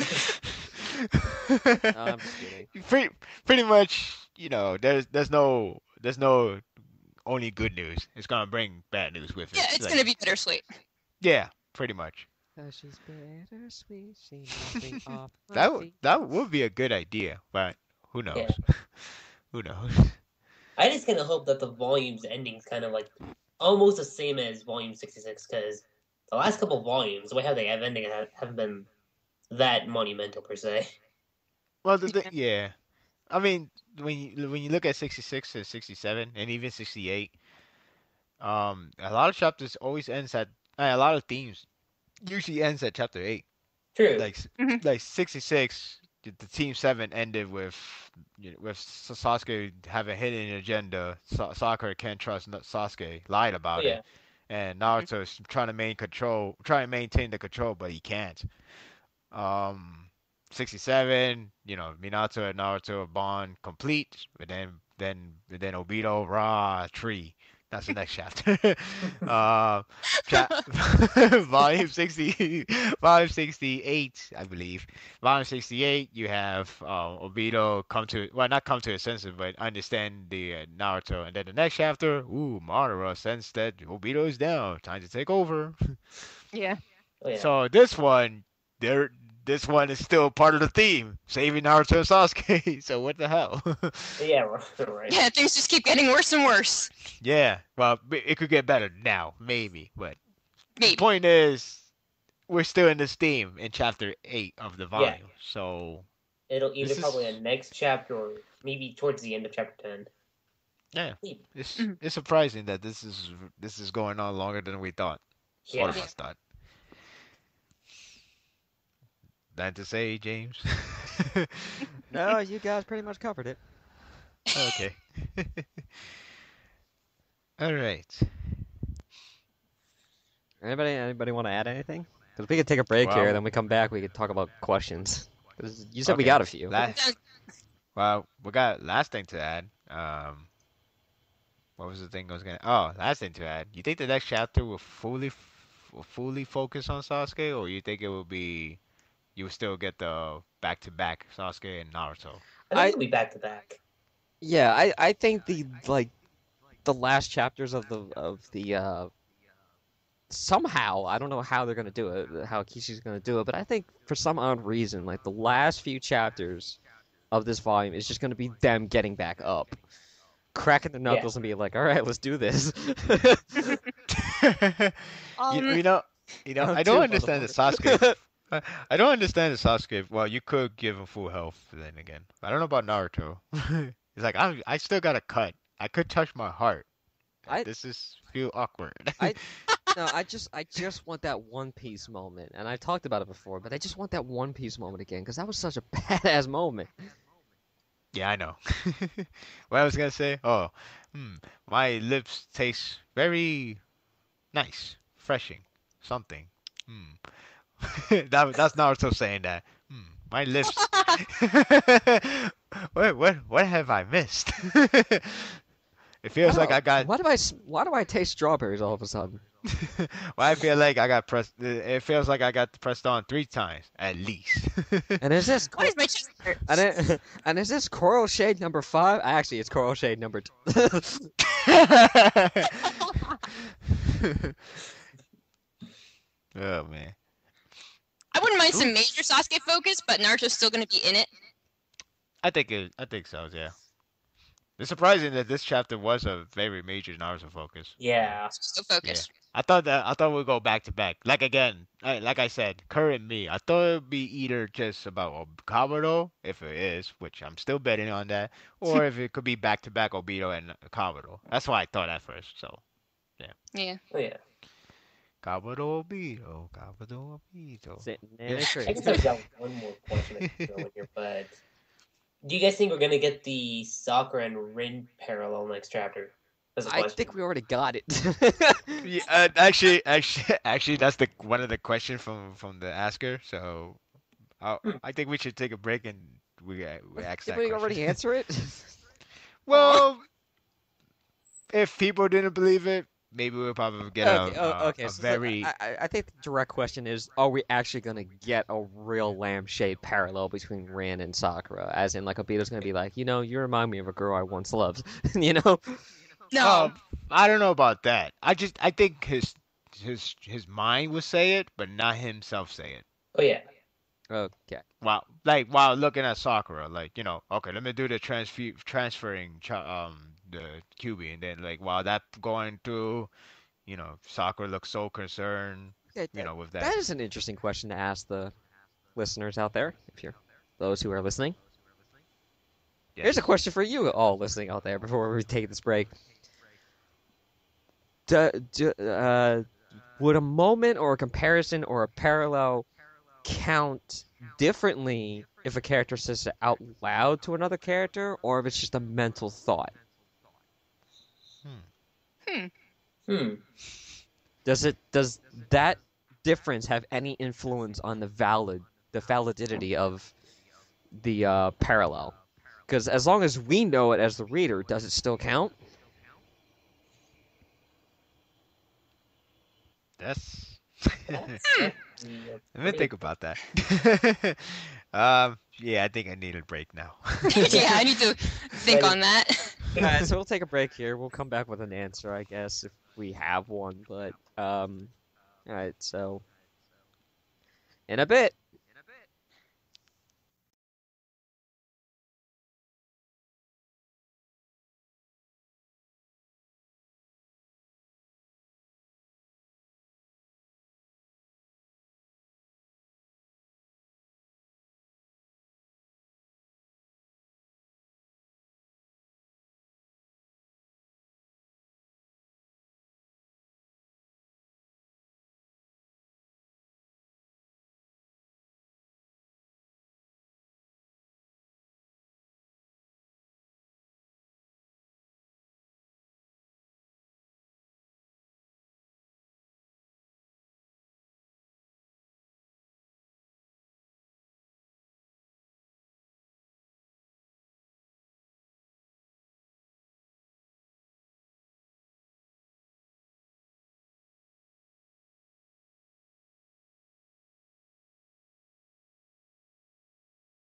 I'm just kidding. Pretty much, you know, there's no only good news. It's gonna bring bad news with it. Yeah, it's Like, gonna be bittersweet. yeah, pretty much. 'Cause she's bittersweet, she's nothing off my feet. That would be a good idea, but who knows? Yeah. Who knows? I just kind of hope that the volume's ending's kind of like almost the same as Volume 66, because the last couple volumes, the way how they have ending haven't been that monumental per se. Well, yeah. I mean, when you look at 66 and 67 and even 68, a lot of chapters always ends at a lot of themes usually ends at chapter 8. True. Like 66, the Team 7 ended with Sasuke having a hidden agenda. Sakura can't trust Sasuke, lied about yeah. it, and Naruto's trying to maintain the control, but he can't. 67, you know, Minato and Naruto bond complete, but then Obito tree. That's the next chapter. Volume 68, I believe. Volume 68, you have Obito not come to his senses, but understand the Naruto. And then the next chapter, Madara sense that Obito is down, time to take over. Yeah. Oh, yeah. So this one is still part of the theme, saving Naruto and Sasuke. So what the hell? Yeah, right. Yeah, things just keep getting worse and worse. Yeah, well, it could get better now, maybe. But Maybe. the point is, we're still in this theme in chapter 8 of the volume. So It'll either This is- probably a next chapter or maybe towards the end of chapter 10. yeah, Maybe. it's surprising that this is going on longer than we thought. All Yeah. of us thought. That to say, James? No, you guys pretty much covered it. Okay. All right. Anybody want to add anything? Because we could take a break here, Well, then we come back. We could talk about questions. 'Cause you said we okay. got a few. Well, we got last thing to add. What was the thing I was gonna? Oh, last thing to add. You think the next chapter will fully focus on Sasuke, or you think it will be you will still get the back-to-back Sasuke and Naruto? I think it'll be back to back. Yeah, I think the last chapters of the somehow, I don't know how they're gonna do it, how Kishi's gonna do it, but I think for some odd reason, like the last few chapters of this volume is just gonna be them getting back up, cracking the knuckles and being like, all right, let's do this. You know, I don't understand the Sasuke. I don't understand the Sasuke. Well, you could give him full health then again. I don't know about Naruto. It's like I still got a cut. I could touch my heart. This is feel awkward. No, I just want that One Piece moment, and I've talked about it before, but I just want that One Piece moment again because that was such a badass moment. Yeah, I know. What I was gonna say? Oh, my lips taste very nice, refreshing, something. That's Naruto saying that. My lips. What have I missed? It feels like I got. Why do I taste strawberries all of a sudden? Well, I feel like I got pressed. It feels like I got pressed on 3 times at least. And is this Why does my chest hurt? and is this coral shade number 5? Actually, it's coral shade number 2. Oh man. I wouldn't mind some major Sasuke focus, but Naruto's still going to be in it. I think so. Yeah. It's surprising that this chapter was a very major Naruto focus. Yeah. Still focused. I thought we'd go back to back. Like again, like I said, current me. I thought it'd be either just about Kabuto, if it is, which I'm still betting on that, or if it could be back to back Obito and Kabuto. That's what I thought at first. So, Yeah. Oh yeah. Kabuto Obito, Kabuto Obito. Sitting in Yeah. a tree. I guess I've got one more question I can throw in here, but do you guys think we're gonna get the Sakura and Rin parallel next chapter? That's a I question. think we already got it. Yeah, actually, that's the one of the questions from the asker. So, I think we should take a break and we ask that Did we question. already answer it? Well, if people didn't believe it, maybe we'll probably get a So very. I think the direct question is: are we actually gonna get a real lampshade parallel between Rin and Sakura? As in, like Obito's gonna be like, you remind me of a girl I once loved, No. I don't know about that. I think his mind would say it, but not himself say it. Oh yeah. Okay. While looking at Sakura, okay, let me do the transferring the QB, and then while that going through, Sakura looks so concerned, with that. That is an interesting question to ask the listeners out there, those who are listening. Yes. Here's a question for you all listening out there before we take this break. Would a moment or a comparison or a parallel count differently if a character says it out loud to another character, or if it's just a mental thought? Does that difference have any influence on the validity of the parallel? Because as long as we know it as the reader, does it still count? That's. Let me think about that. Yeah, I think I need a break now. Yeah, I need to think on that. Alright, so we'll take a break here. We'll come back with an answer, I guess, if we have one. But, alright, so in a bit.